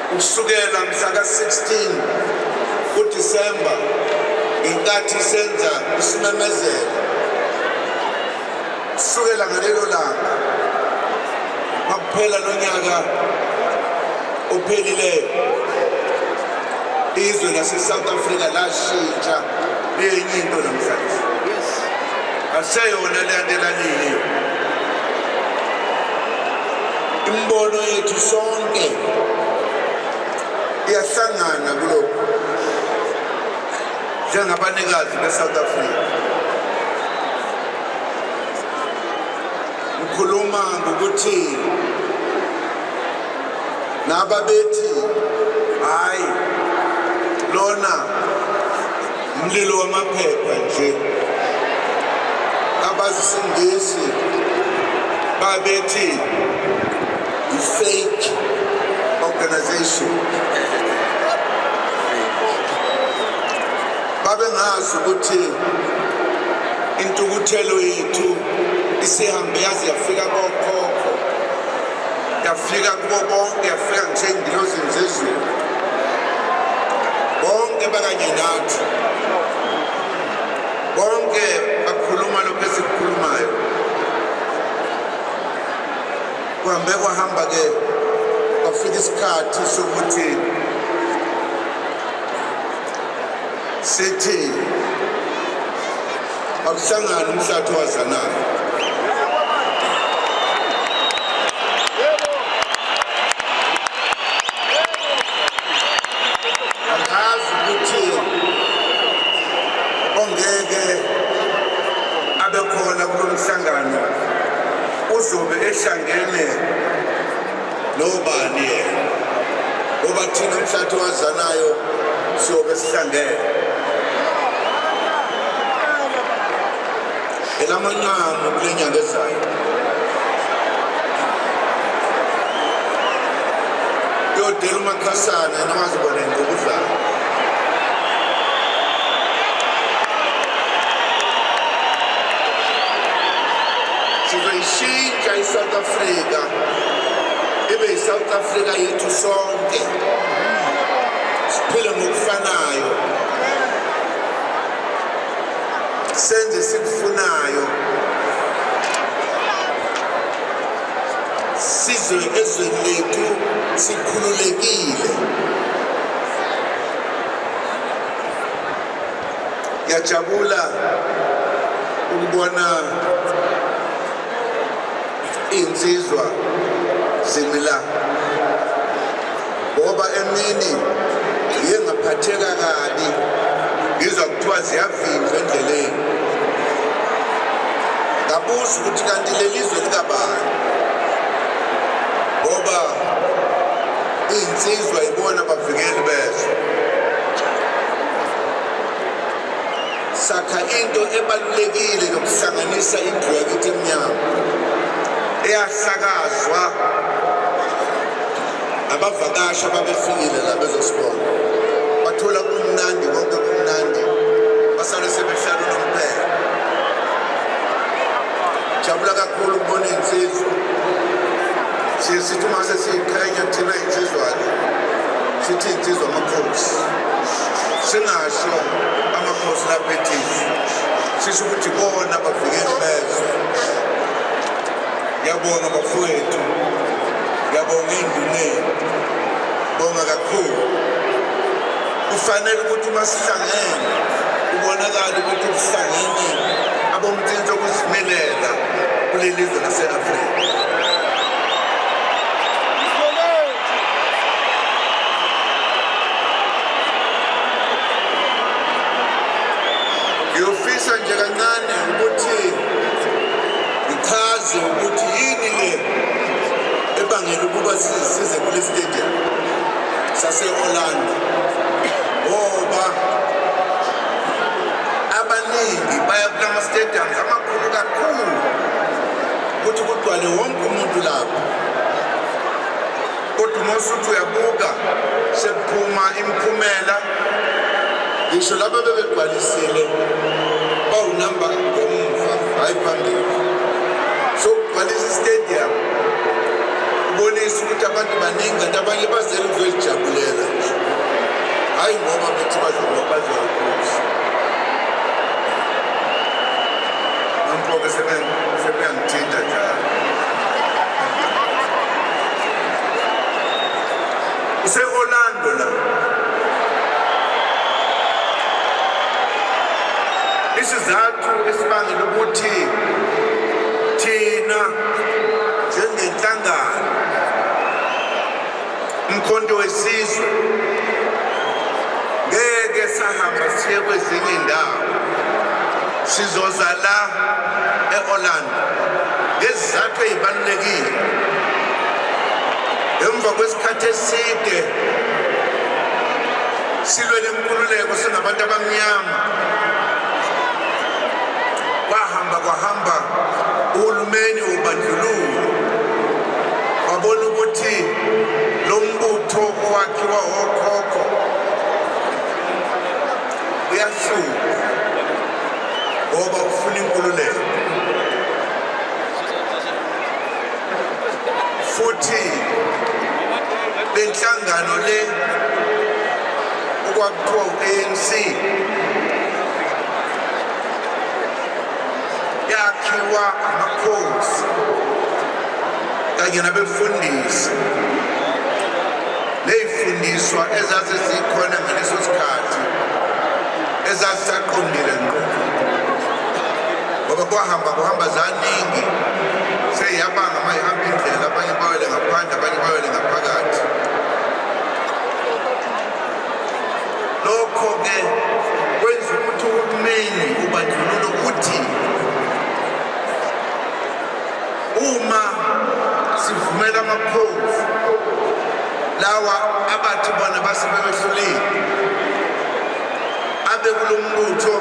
B: kusukela mhla ka-16 kuDisemba inkathi senza isimemezelo kusukela ngalelo langa makuphela nonyaka ophelileyo izwe lase-South Africa lashintsha lenye into namhlanje aseyona leyandelaniyo imbono yethu sonke iyahlangana kulokhu njengabanikazi be-South Africa ngikhuluma ngokuthi nababethi hayi lona umlilo wamaphepha nje abazisingisi babethi i-fake organization babengazi ukuthi intukuthelo yethu isihambe yaze yafika kokhokho yafika kubo bonke yafika ngisho ey'ndilozini zezulu bonke bakanye nathi bonke bakhuluma lokhu esikukhulumayo kuhambe kwahamba-ke kwafika isikhathi sokuthi sithi akuhlangane umhlathi wazanayo angazi ukuthi ongeke abe khona kulo mhlangano
I: uzobe ehlangene nobani yena ngoba thina mhlathi wazanayo siyobe sihlangene elamanqamu kule nyanga ezayo yodela umakhasana namazibona ngokudlala sizoyishintsha iSouth Africa ibe yiSouth Africa yethu sonke siphile ngokufanayo senze sikufunayo sizwe ezweni lethu sikhululekile ngiyajabula ukubona insizwa zimila ngoba emini iye ngaphatheka kabi ngizwa kuthiwa ziyavinjwa endleleni ngabuza ukuthi kanti lelizwe likabani ngoba insizwa ibona abavikeli bezwe sakha into ebalulekile yokuhlanganisa indlu yakithi emnyama eyasakazwa abavakashi ababefikile la bezosibona bathola kumnandi konke kumnandi basale sebehlala unomphela jabula kakhulu ukubona insizwa sithi uma sesiyiqhenya thina insizwa-ke sithi insizwa amakhosi singasho amakhosi lapha ethize sisho ukuthi bona abavikeli bezwe ngiyabonga bafowethu ngiyabonga enduneni bonga kakhulu kufanele ukuthi uma sihlangene kubonakala ukuthi kuhlangene abomthetho ukuzimilela kuleli lizwe lase-Afrika ngiyofisa nje kancane ukuthi ngichaze ukuthi yini le ebangela ukuba size kule stadium sase-Orlando ngoba abaningi baya kulama stadiums amakhulu kakhulu ukuthi kugcwale wonke umuntu lapho kodwa uma usuthi uyabuka sekuphuma imiphumela ngisho laba bebegcwalisile bawunamba ngemuva hayi phambili so ukugcwalisa istadium kubonisa ukuthi abantu baningi kanti abanye bazele ukuzolijabulela nje hayi ngoba bethi bazokukhosi nampoke sebeyangithinta njalo use-Orlando la isizathu esibangela ukuthi thina njengenhlangano umkhonto wesizwe ngeke sahamba siye kwezinye indawo sizoza la e-Orlando ngezizathu ezibalulekile emva kwesikhathi eside silwele inkululeko singabantu abamnyama kwahamba uhulumeni ubandlululo wabona ukuthi lo mbutho owakhiwa okhokho uyahlupha ngoba ufuna inkululeko futhi lenhlangano le okwakuthiwa u-ANC yakhiwa amakhosi kanye nabefundisi ley'fundiswa ezazizikhona ngaleso sikhathi ezazisaqondile ngqo ngoba kuhamba zaningi seyiyabanga mayihamba indlela abanye bawele ngaphandle abanye bawele ngaphakathi lokho-ke kwenza ukuthi uhulumeni ubandlululo uthi uma sivumela amakhosi lawa abathi bona basebehlulile abe kulombutho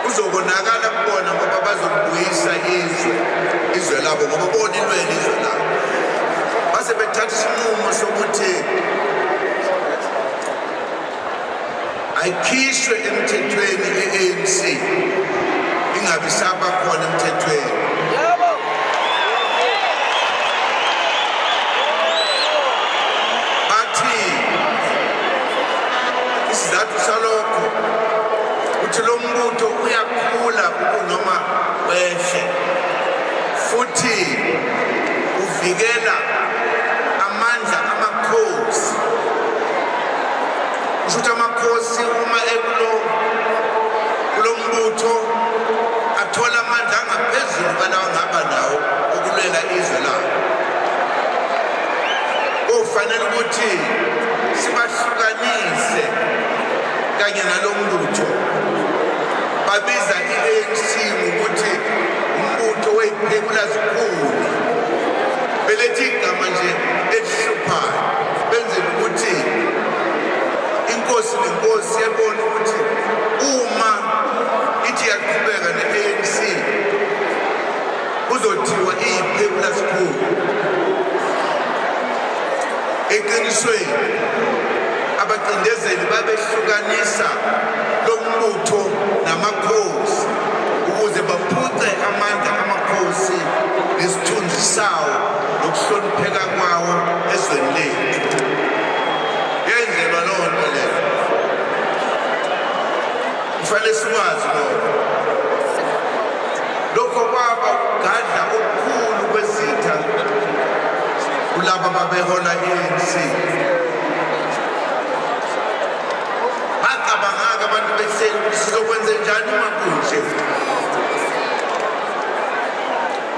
I: uzobonakala kubona ngoba bazobuyisa izwe labo ngoba bona ilwele izwe labo base bethatha isinqumo sokuthi ayikhishwe emthethweni ANC ingabi saba khona emthethweni bathi isizathu salokho uthi lo mbutho uyakhula noma wehle futhi uvikela amandla amakhosi ushuthi amakhosi uma kulo mbutho athola amandla angaphezulu kwalawa ngaba nawo ukulwela izwe lawo kufanele ukuthi sibahlukanise kanye nalo mbutho babiza i-ANC ukuthi umbutho weyiphekula zikhulu belethi igama nje elihluphayo benzela ukuthi inkosi nenkosi yabona ukuthi uma ithi yaqhubeka ne-ANC kuzothiwa iyiphekula zikhulu eqinisweni abacindezeli babehlukanisa lo mbutho namakhosi ukuze baphuce amandla amakhosi nesithunzi sawo nokuhlonipheka kwawo ezweni lethu yenzelwa loo nto leyo kufanele sikwazi lokho kwaba ukugadla okukhulu kwezitha kulaba babehola i-ANC bacabanga-ke abantu behleli ukuthi sizokwenze njani uma kunje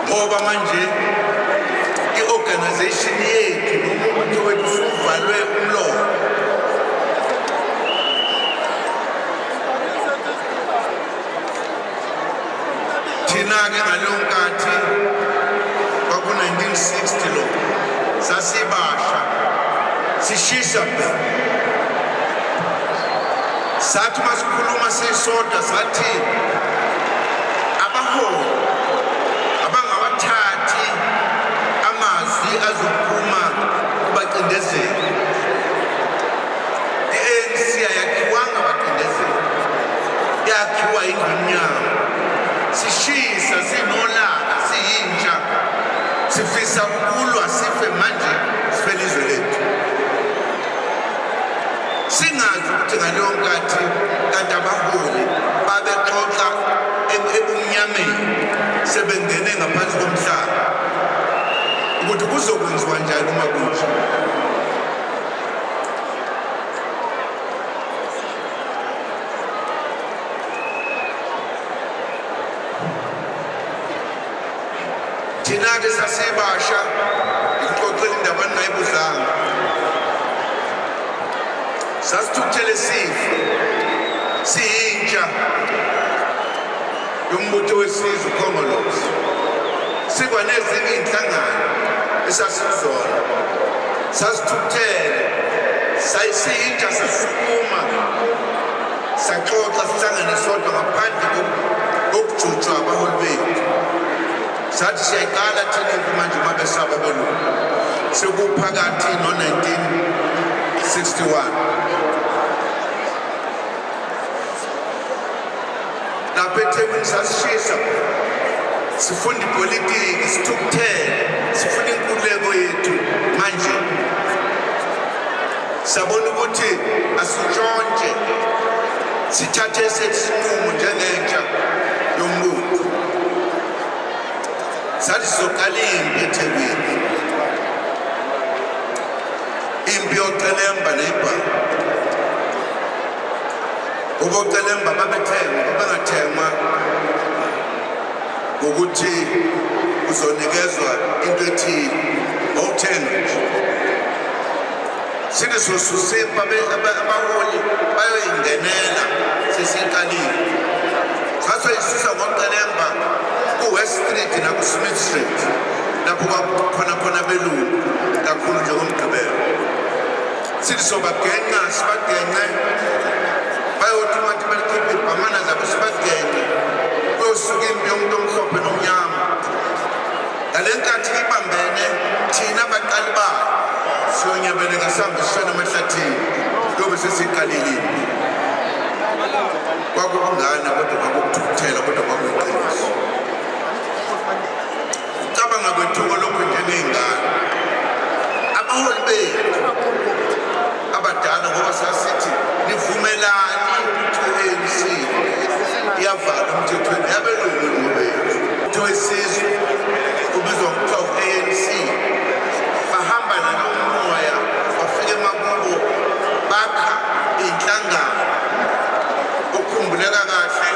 I: ngoba manje i-organization yethu nomuntu wethu usuvalwe umlomo thina-ke ngaleyo nkathi kwaku-1960 lo sasibasha sishisa sathi masikhuluma sisodwa sathi abaholi abangawathathi amazwi azophuma kubacindezeli i-ANC ayakhiwanga abacindezeli yakhiwa ingonyama sishisa sinolaka siyintsha sifisa ukulwa sife manje sifele izwe lethu singazi ukuthi ngaleyo nkathi kanti abaholi babexoxa ebumnyameni sebengene ngaphansi komhlaba ukuthi kuzokwenziwa njani uma kunje thina-ke sasibasha ikuxoxela indaba ningayibuzanga sasithukuthele sifo siyintsha yombutho wesizwe ukhongolose sikwa nezinye iy'nhlangano esasizona sasithukuthele siyintsha sasukuma saxoxa sihlangane sodwa ngaphandle kokujutshwa abaholi bethu sathi siyayiqala thina impi manje uma besaba belungu sekuphakathi no-1961 lapha eThekwini sasishisa sifunda ipolitiki sithukuthele sifuna inkululeko yethu manje sabona ukuthi asitshontshe sithathe sesinqumo njengentsha yombutho sathi sizoqala impi eThekwini impi yocelemba neyibhanga ukucelemba babethengwa babengathengwa ukuthi uzonikezwa into ethile ngokuthenga sithi sosusipha abaholi bayoyingenela sesiqalile sasoyisusa ngocelemba kuwe West Street naku-Smith Street lapho khona belungu kakhulu njengomgqibelo. Sithi sobagenqa sibagenqe bayothi mathi balikhiphe ibhamana zabo sibagenqe kuyosuka impi yomuntu omhlophe nomnyama. Ngale nkathi ibambene thina abaqali bayo siyonyebeleka sihambisana emahlathini kuyobe sesiqalile. Kwakungana kodwa kwakuthukuthela kodwa kwakuyiqiniso. Cabanga kwethu lokhu njeney'ngane abaholi bethu abadala ngoba sasithi nivumelani ukuthi ANC iyavala emthethweni yabelungu bethu. Umthetho wesizwe ubizwa ngokuthiwa u-ANC bahamba nalowo moya bafike emakubo bakha iy'nhlangano. Ukhumbuleka kahle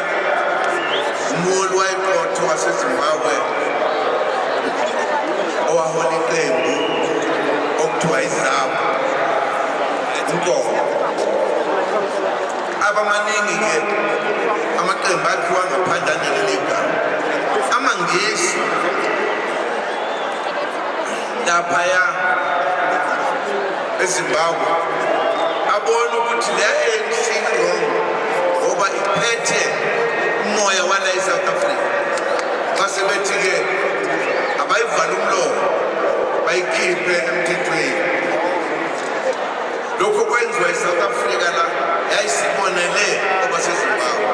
I: umholi wayeqotho waseZimbabwe owahola iqembu okuthiwa iZAPU uNkomo. Abamaningi-ke amaqembu akhiwa ngaphandle naleli gama. AmaNgisi laphaya eZimbabwe abona ukuthi le ANC wrong ngoba iphethe umoya wala eSouth Africa. Base bethi-ke abayivala umlomo bayikhiphe emthethweni. Lokho kwenziwa eSouth Africa la yayisibonele obaseZimbabwe.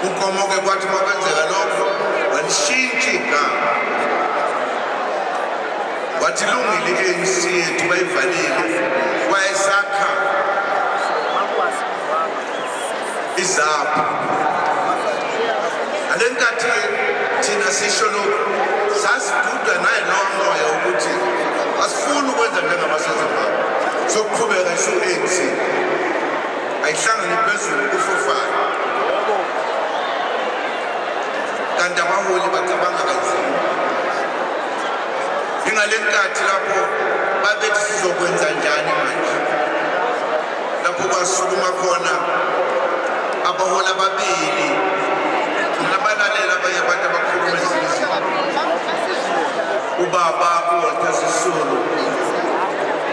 I: UNkomo-ke kwathi makwenzeka lokho walishintsha igama wathi lungile i-ANC yethu bayivalile wayesakha iZAPU. Ale nkathi thina sisho lokhu sasidudwa naye lowo moya ukuthi asifuni ukwenza njengabaseZimbabwe sokuqhubeka isu-ANC ayihlangane phezulu kufofayo. Kanti abaholi bacabanga kanzima. Ingale nkathi lapho babethi sizokwenza njani manje lapho kwasukuma khona abaholi ababili nabalalela abanye abantu abakhuluma ezinye izinto. Ubaba uWalter Sisulu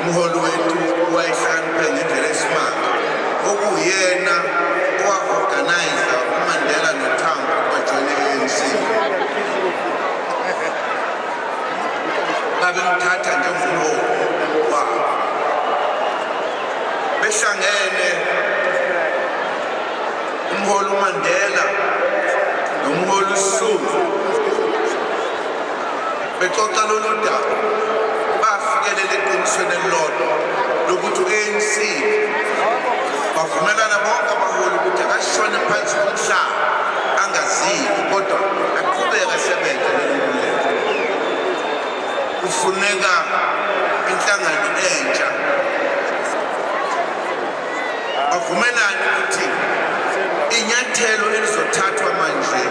I: umholi wethu wayehlakaniphe ngendlela esimanga okuyena owa-organizer uMandela noTambo bajoyine i-ANC. Babemthatha njengomholi wabo behlangene umholi uMandela nomholi uSisulu bexoxa lolu daba bafikelela eqinisweni elilodwa lokuthi u-ANC bavumelana bonke abaholi ukuthi akashone phansi komhlaba angazivi kodwa aqhubeke asebenze leluleko. Kufuneka inhlangano entsha bavumelane ukuthi inyathelo elizothathwa manje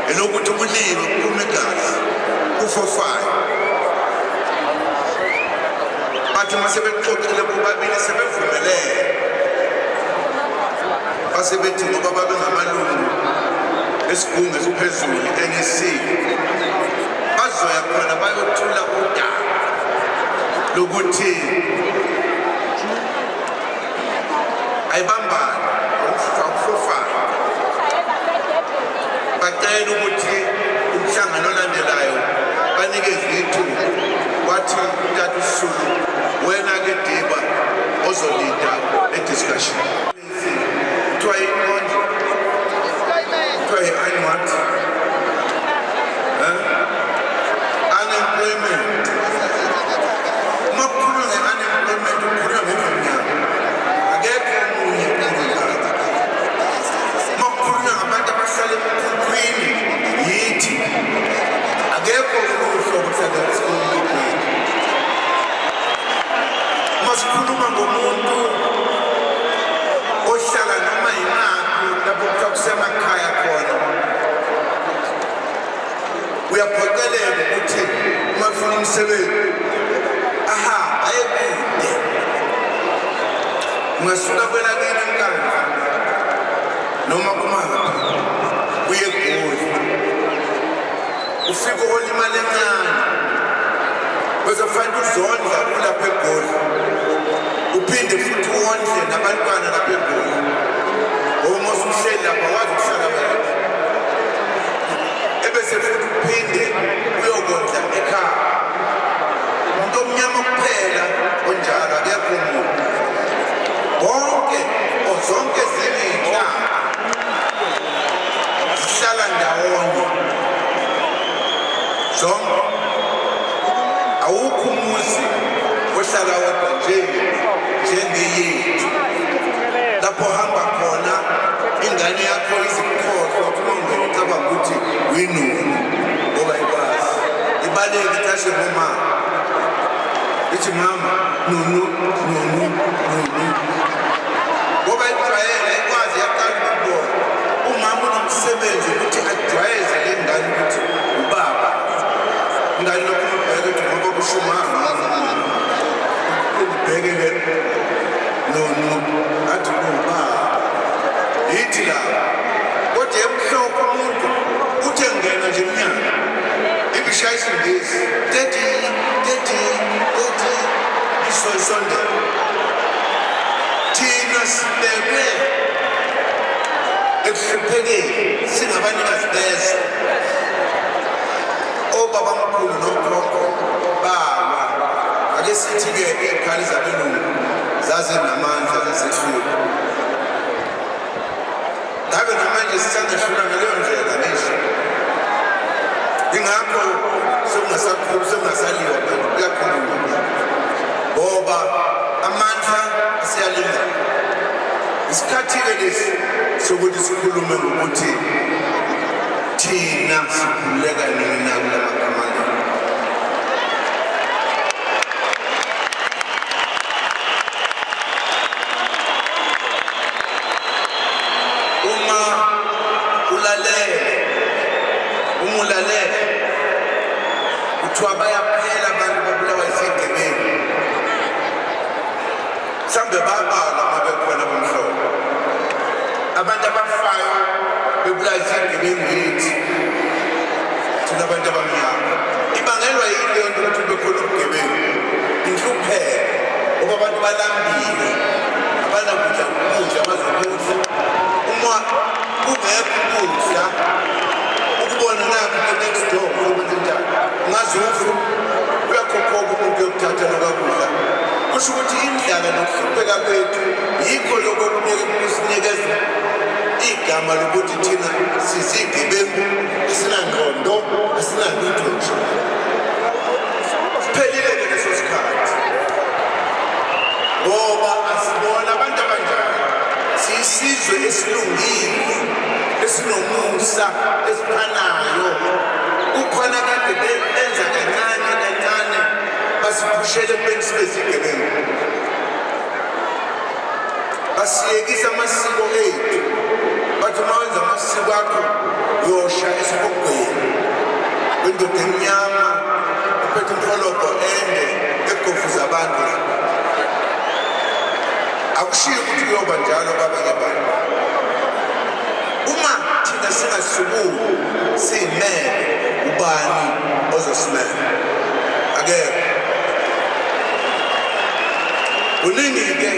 I: elokuthi ukulima kuphume igazi kufofayo. Bathi uma sebexoxile bobabili sebevumelene base bethi ngoba babengamalungu esigungu esiphezulu i-NEC bazoya khona bayothula udaba lokuthi ayibambane ukufofayo. Bacela ukuthi umhlangano olandelayo banikeze ithuba. Wathi uTata uSisulu wena-ke Diba ozolida le-discussion. Kuthiwa yini? Kuthiwa yi-what? Unemployment. Uma kukhulunywa nge-unemployment kukhulunywa ngeminyaka. Akekho omunye ongekho. Uma kukhulunywa ngabantu abahlala emkhukhwini yithi. Akekho uhlobo hlala emkhukhwini. Uma sikhuluma ngomuntu ohlala noma yimaphi lapho kuthiwa kusemakhaya khona uyaphoqeleka ukuthi uma ufuna umsebenzi aye kude. Ungasuka kwelakini eNkandla noma kumaphi uye eGoli ufike uhola imali encane bese kufanele uzondla kulapha eGoli uphinde futhi uwondle nabantwana lapha eGoli uma usuhleli lapha wazi ukuhlala wena ebese futhi uphinde uyokondla ekhaya umuntu omnyama kuphela onjalo akekho umuntu bonke zonke ezinye iy'nhlanga zihlala ndawonye zonke awukho umuzi ohlala wodwa njengeyethu lapho hamba khona ingane yakho izikhohlwa uma ungena ucabanga ukuthi uyinuni ngoba ikwazi ibaleke itashe ngomama ithi mama nunu ngoba ijwayele ikwazi yaqala ukubona umama unomsebenzi ukuthi ajwayeze le ngane ukuthi ubaba ingane lokhu ubheke ukuthi ngoba kusho umama ubheke nunu athi ubaba yithi la kodwa emhlophe umuntu uthi engena nje emnyaka ibishaya isingisi dedi isondela thina sibekwe ekuhluphekeni singabanikazi bezwe obabamkhulu nogogo baba ake sithi-ke iy'khali zabelungu zazinamandla zasehlula ngabe namanje sisangehlula ngaleyo ndlela nesho ingakho sekungasaliwa kuyakhuluma ngoba amandla asiyalingana isikhathi-ke lesi sokuthi sikhulume ngokuthi thina sikhululeka nini nakula magamanga uma ulalele kuthiwa bayaphela abantu babulawa izigebengu mhlawumbe babala uma bekhona bomhlobo abantu abafayo bebulawa izigebengu yithi thina abantu abamnyama ibangelwa yileyo nto ukuthi bekhona ubugebengu inhlupheko ngoba abantu balambile abanakudla abazokudla uma kungekho ukudla ukubona nakho next door ukwenza njani ungazufu uyakhokhoka umuntu yokuthatha lokakudla kusho ukuthi indlala nokuhlupheka kwethu yikho lokho kusinikeza igama lokuthi thina sizigebengu asinangqondo asinalutho nje siphelile-ke leso sikhathi ngoba asibona abantu abanjani siyisizwe esilungile esinomusa esiphanayo kukhona kade benza kancane basiphushele ekubeni sibe zigebengu basiyekisa amasiko ethu bathi uma wenza amasiko akho uyosha esibhogweni wendoda emnyama uphethe umholobo ende egovuza abantu akushiyo ukuthi kuyoba njalo kwabanye abantu uma thina singasukuli siyimele ubani ozosimela akekho kuningi-ke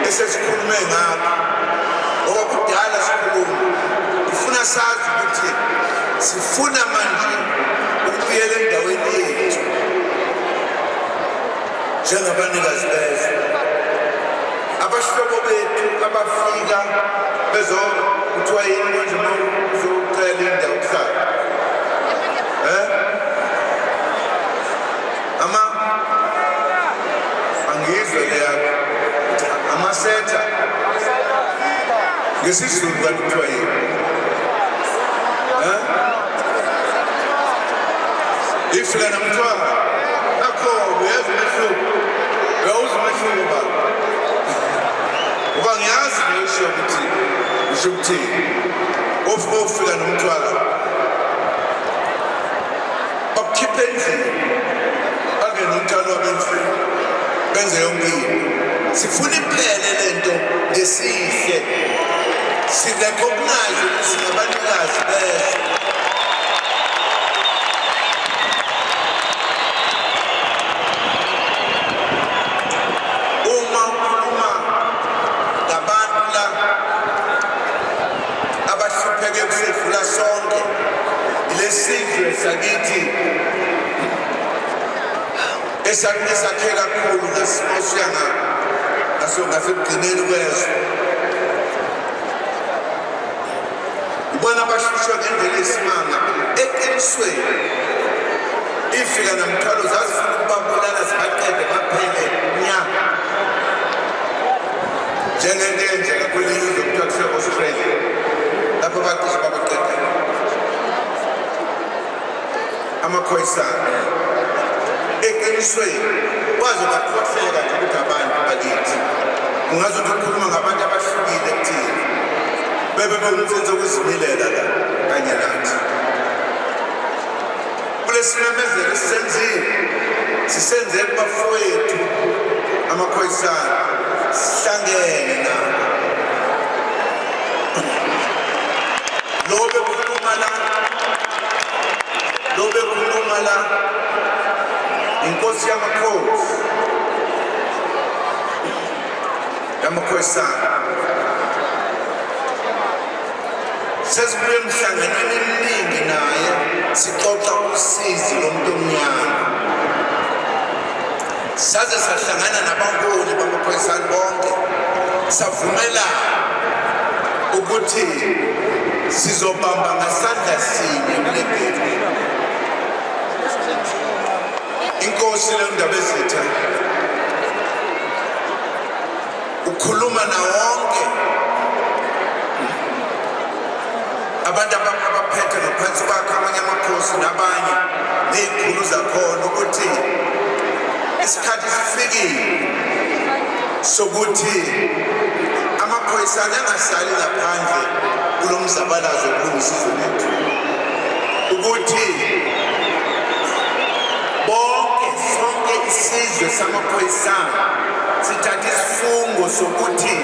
I: esesikhulume ngakho ngoba kudala sikhuluma kufuna sazi ukuthi sifuna manje ukubuyela endaweni yethu njengabanikazi bezwe abahlobo bethu abafika kuthiwa yini manje uma uzocela indawo kuhlala angizwe leyakho amasetha ngesizulu kanti kuthiwa yini ifika namthwala akho uyeza umehluko uyawuza umehluko baba uba ngiyazi ngisho ukuthini ofika nomthwala bakukhiphe endlini bangene umthwalo wabendlini benze yonke into sifuna iphele lento ngesihle sirecognize ukuthi singabanikazi bezwe esakhe kakhulu ngasimoshya ngasekugcineni kwezwe. Ubona abashushwa ngendlela esimanga eqinisweni. Ifika namthwalo zazifuna ukubabulala zibaqede baphele nya. Njengento eyenzeka kwelinye izwe kuthiwa kuse-Australia. Lapho baqishe babaqede. Amaphoyisana. Eqinisweni kwaze bakhohleka nje ukuthi abantu bakithi. Ungaze ukukhuluma ngabantu abahlukile kuthina. Bebe bomthetho wokuzimilela la kanye nathi. Kulesimemezelo sisenzele bafowethu amaphoyisana sihlangene nabo. Lobe khuluma la inkosi yamakhoyisana sesibuye emhlanganweni eminingi naye sixoxa usizi lomuntu omnyama. Saze sahlangana nabaholi bamaphoyisana bonke savumela ukuthi sizobamba ngasandla sinye kule mpi. Inkosi leNdaba Ezitha ukhuluma na wonke abantu abaphethe ngaphansi kwakhe amanye amakhosi nabanye nezikhulu zakhona ukuthi isikhathi sifikile sokuthi amaphoyisana angasali ngaphandle kulomzabalazo okulungisa izwe lethu, ukuthi bonke sonke isizwe samaphoyisana sithatha isifungo sokuthi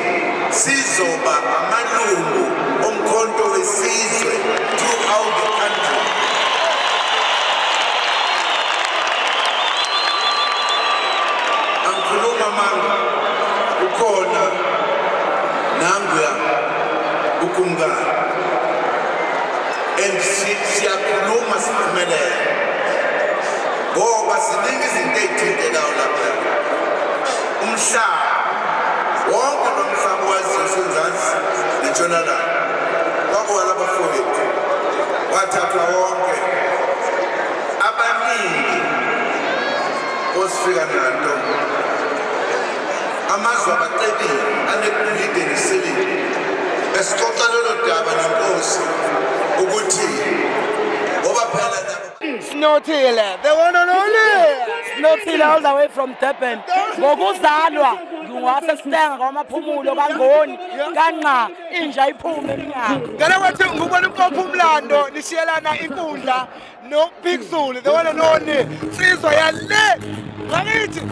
I: sizoba amalungu omkhonto wesizwe throughout the country. Angikhuluma manga ukhona nanguya ukumkani and siyakhuluma siphumelela ngoba ziningi izinto ey'thintekayo lapha. Umhlaba wonke nomhlaba waziyo senzansi nentshonalanga kwakuwala abafowethu wathathwa wonke. Abaningi osifika nanto amazwe abacebile anegolide nesiliva. Besixoxa lolo daba nenkosi ukuthi ngoba phela nabo
F: Snothile, the one and only.
G: Snothile all the way from Durban. Ngokuzalwa ngiwasesitenga kwamaphumulo kaNgoni kanqa inja iphume eminyaka.
F: Ngale wathi ngubona umpopha umlando nishiyelana inkundla no Big Zulu, the one and only. Sizwe yale. Ngakithi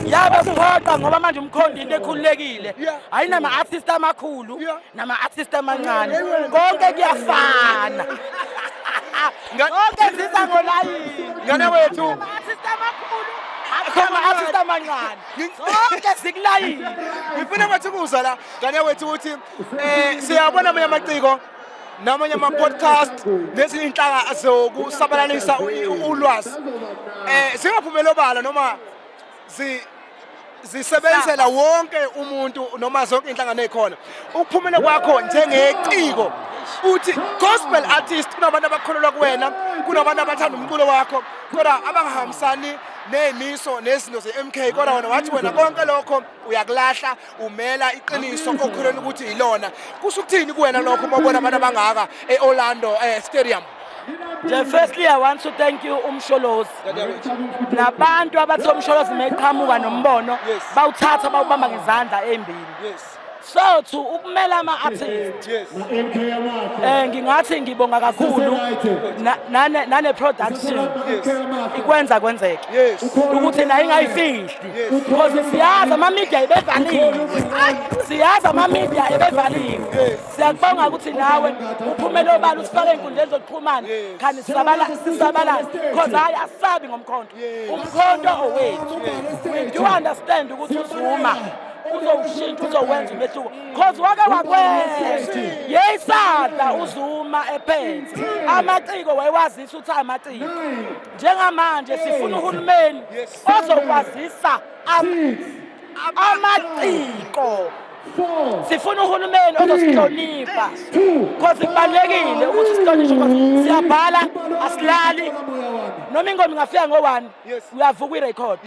G: yabe kuphoqa ngoba manje umkhondo into ekhululekile. Ayina ama-artist amakhulu nama-artist amancane. Konke kuyafana. Konke siza ngolayini.
F: ngane wethu
G: Ama-artist amakhulu ama-artist amancane. Konke sikulayini.
F: ngifuna bathi kuza la ngane wethu ukuthi siyabona amanye amaciko namanye ama-podcast nezinye inhlaka zokusabalalisa ulwazi zingaphumela obala noma zisebenzela wonke umuntu noma zonke inhlangano ezikhona. Ukuphumela kwakho njengeciko uthi gospel artist kunabantu abakholelwa kuwena, kunabantu abathanda umculo wakho kodwa abangahambisani nezimiso nezinto ze-MK, kodwa wena wathi wena konke lokho uyakulahla umela iqiniso okholelwa ukuthi yilona. Kusho ukuthini kuwena lokho uma ubona abantu abangaka e-Orlando Stadium?
G: Firstly, I want to thank you Umsholozi. Nabantu abathi Umsholozi meqhamuka nombono bawuthatha bawubamba ngezandla ezimbili. So to ukumela ama-artist ngingathi ngibonga kakhulu nane production ikwenza kwenzeke ukuthi nayo ingayifihli because siyazi ama-media ebevaliwe siyakubonga ukuthi nawe uphumele obala usifake ey'nkundleni zokuxhumana khani sisabalaze because hayi asisabi ngomkhonto umkhonto owethu. We do understand ukuthi uZuma uzowushintsha uzowenza umehluko cause wake wakwenza yeyisada uZuma ephethe amaciko wayewazisa ukuthi amaciko njengamanje sifuna uhulumeni ozokwazisa amaciko sifuna uhulumeni ozosihlonipha cause kubalekile ukuthi sihlonishwe cause siyabhala asilali noma ingoma ingafika ngo1 uyavuka irecord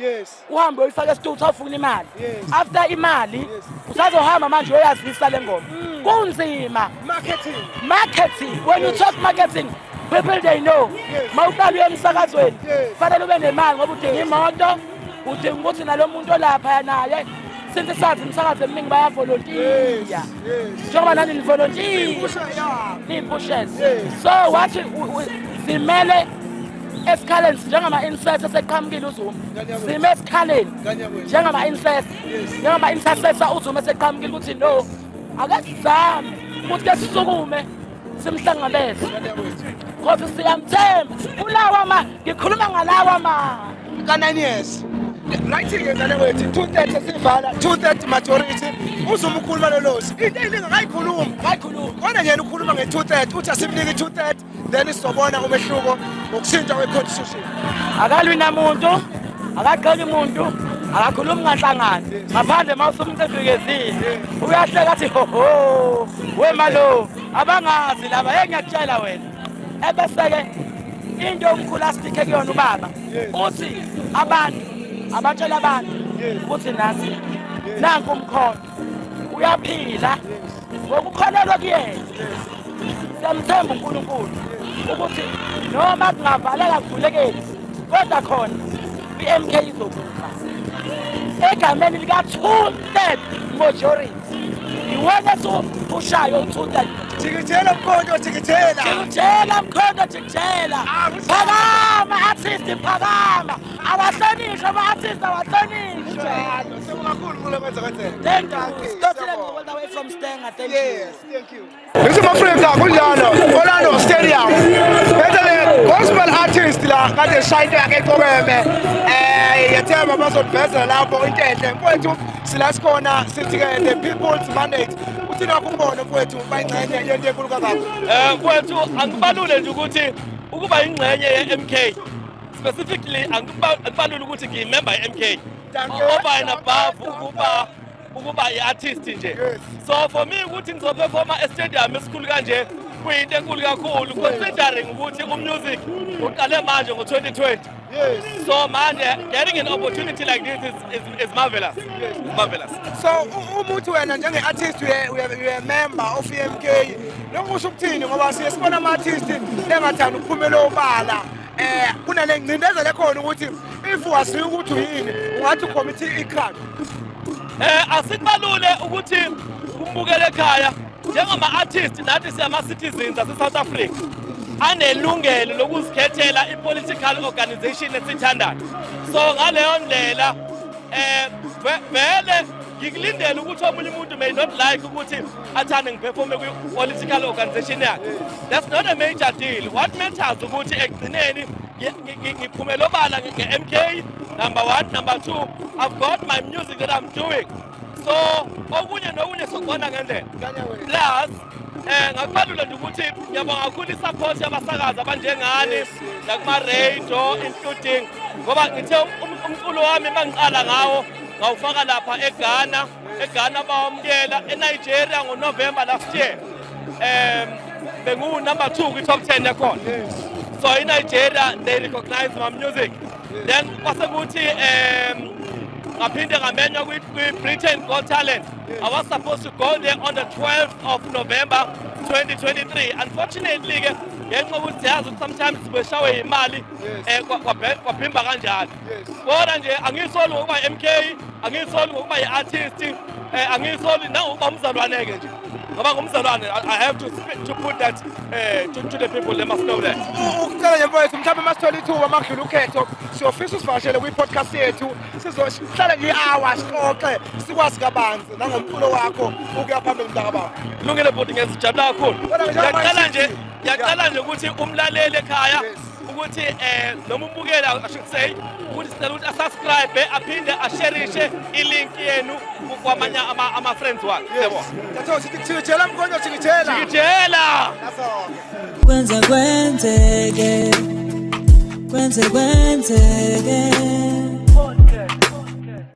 G: uhambe uyifaka e-studio ufuna imali after imali usazohamba manje uyazisa le ngoma kunzima marketing when you talk marketing people they know mawuqala emsakazweni fanele ube nemali ngoba udinga imoto udinga ukuthi nalomuntu olapha naye since sathi umsakazo eminingi bayavolontiya njengoba nani nivolontiya niyiphushele so wathi simele esikhaleni njengama-incest eseqhamukile uZuma sime esikhaleni njengama-intercessor uZuma eseqhamukile ukuthi no ake sizame ukuthi ke sisukume simhlangabeze kodwa siyamthemba ulawa ngikhuluma ngalawa
F: ka9 years right-ke ngane wethu 230 sivala 230 majority uZuma ukhuluma lolosi into eyiningi ngayikhuluma kodwa yena ukhuluma nge-230 uthi asimnike i-230 then sizobona umehluko ngokushintsha kwe-constitution
G: akalwi namuntu akagxeki umuntu akakhulumi nganhlangano ngaphandle mawusumcefikezile uyahleka athi hoho wemalo abangazi laba ngiyakutshela wena ebese-ke into omkhulu asibikhe kuyona ubaba uthi abatshela abantu ukuthi nasi nanku umkhono uyaphila ngokukholelwa kuyena siyamthemba uNkulunkulu ukuthi noma kungavaleka kuvulekeni kodwa khona i-MK izokufa egameni lika-2/3 majority iwena esiwuphushayo u-2/3
F: jikijela mkhonto jikijela phakama artist phakama abahlonishwe ama-artist abahlonishwe kakhulu kule kwenza
G: thank you Stotile all the way from Stenga thank you
F: Listen Afrika kunjalo Orlando Stadium bese le gospel artist la kade shine yakhe eqhobeme yathemba bazodiveza lapho into enhle mfowethu sila sikhona sithi ke the people's mandate uthi nakho umbone mfowethu bayingxenye yento enkulu kangaka
C: mfowethu angibalule nje ukuthi ukuba ingxenye ye-MK specifically angibalule ukuthi ngiyimember ye-MK over and above ukuba i-artist nje so for me ukuthi ngizoperforma e-stadium esikhulu kanje kuyinto enkulu kakhulu considering ukuthi umusic uqale manje ngo-2020 so manje getting an opportunity like this is marvelous marvelous
F: so umuthi wena njenge-artist uye member of i-MK lokusho ukuthini ngoba siye sibona ama-artist engathanda ukuphumela obala kunale ngcindezelo ekhona ukuthi if waziyo ukuthi uyini ungathi ucommittee i-crime
C: asikubalule ukuthi kumbukele ekhaya njengama-artist nathi siyama-citizens ase-South Africa anelungelo lokuzikhethela i-political organization esithandayo so ngaleyo ndlela vele ngikulindele ukuthi omunye umuntu may not like ukuthi athande ngiperforme kwi-political organization yakhe that's not a major deal what matters ukuthi ekugcineni ngiphumela obala nge-MK number 1 number 2 I've got my music that I'm doing so okunye nokunye sokubona ngendlela plus ngakubalula nje ukuthi ngiyabonga kakhulu i-support yabasakazi abanjengani nakuma-radio including ngoba ngithe umculo wami mangiqala ngawo ngawufaka lapha eGhana bawamukela eNigeria ngoNovember last year bengu number 2 kwi-top 10 yakhona so eNigeria they recognize my music then kwasekuthi ngaphinde ngamenywa kwi-Britain Got Talent I was supposed to go there on the 12th of November 2023 unfortunately ke ngenxa ukuthi siyazi ukuthi sometimes sibeshawe imali kwaphimba kanjalo kodwa nje angisoli ngokuba i-MK angisoli ngokuba i-artist angisoli nangokuba umzalwane-ke nje ngoba ngumzalwane I have to put that to the people they must know that
F: ukucela nje mfowethu mhlawumbe masithola ithuba makudlula ukhetho siyofisa usivakashele kwi-podcast yethu sizohlala nje i-hour sixoxe sikwazi kabanzi nangomculo wakho ukuya phambili mntakababa
C: kulungile bhuti ngiyazijabula kakhulu ngiyaqala nje ngiyacela nje ukuthi umlaleli ekhaya ukuthi noma umbukela I should say ukuthi sicela ukuthi asubscribe aphinde ashareishe ilink yenu kwamanye ama-friends wakhe yebo
F: Chikijela mkonyo chikijela.
C: Chikijela.
J: Kwenzeke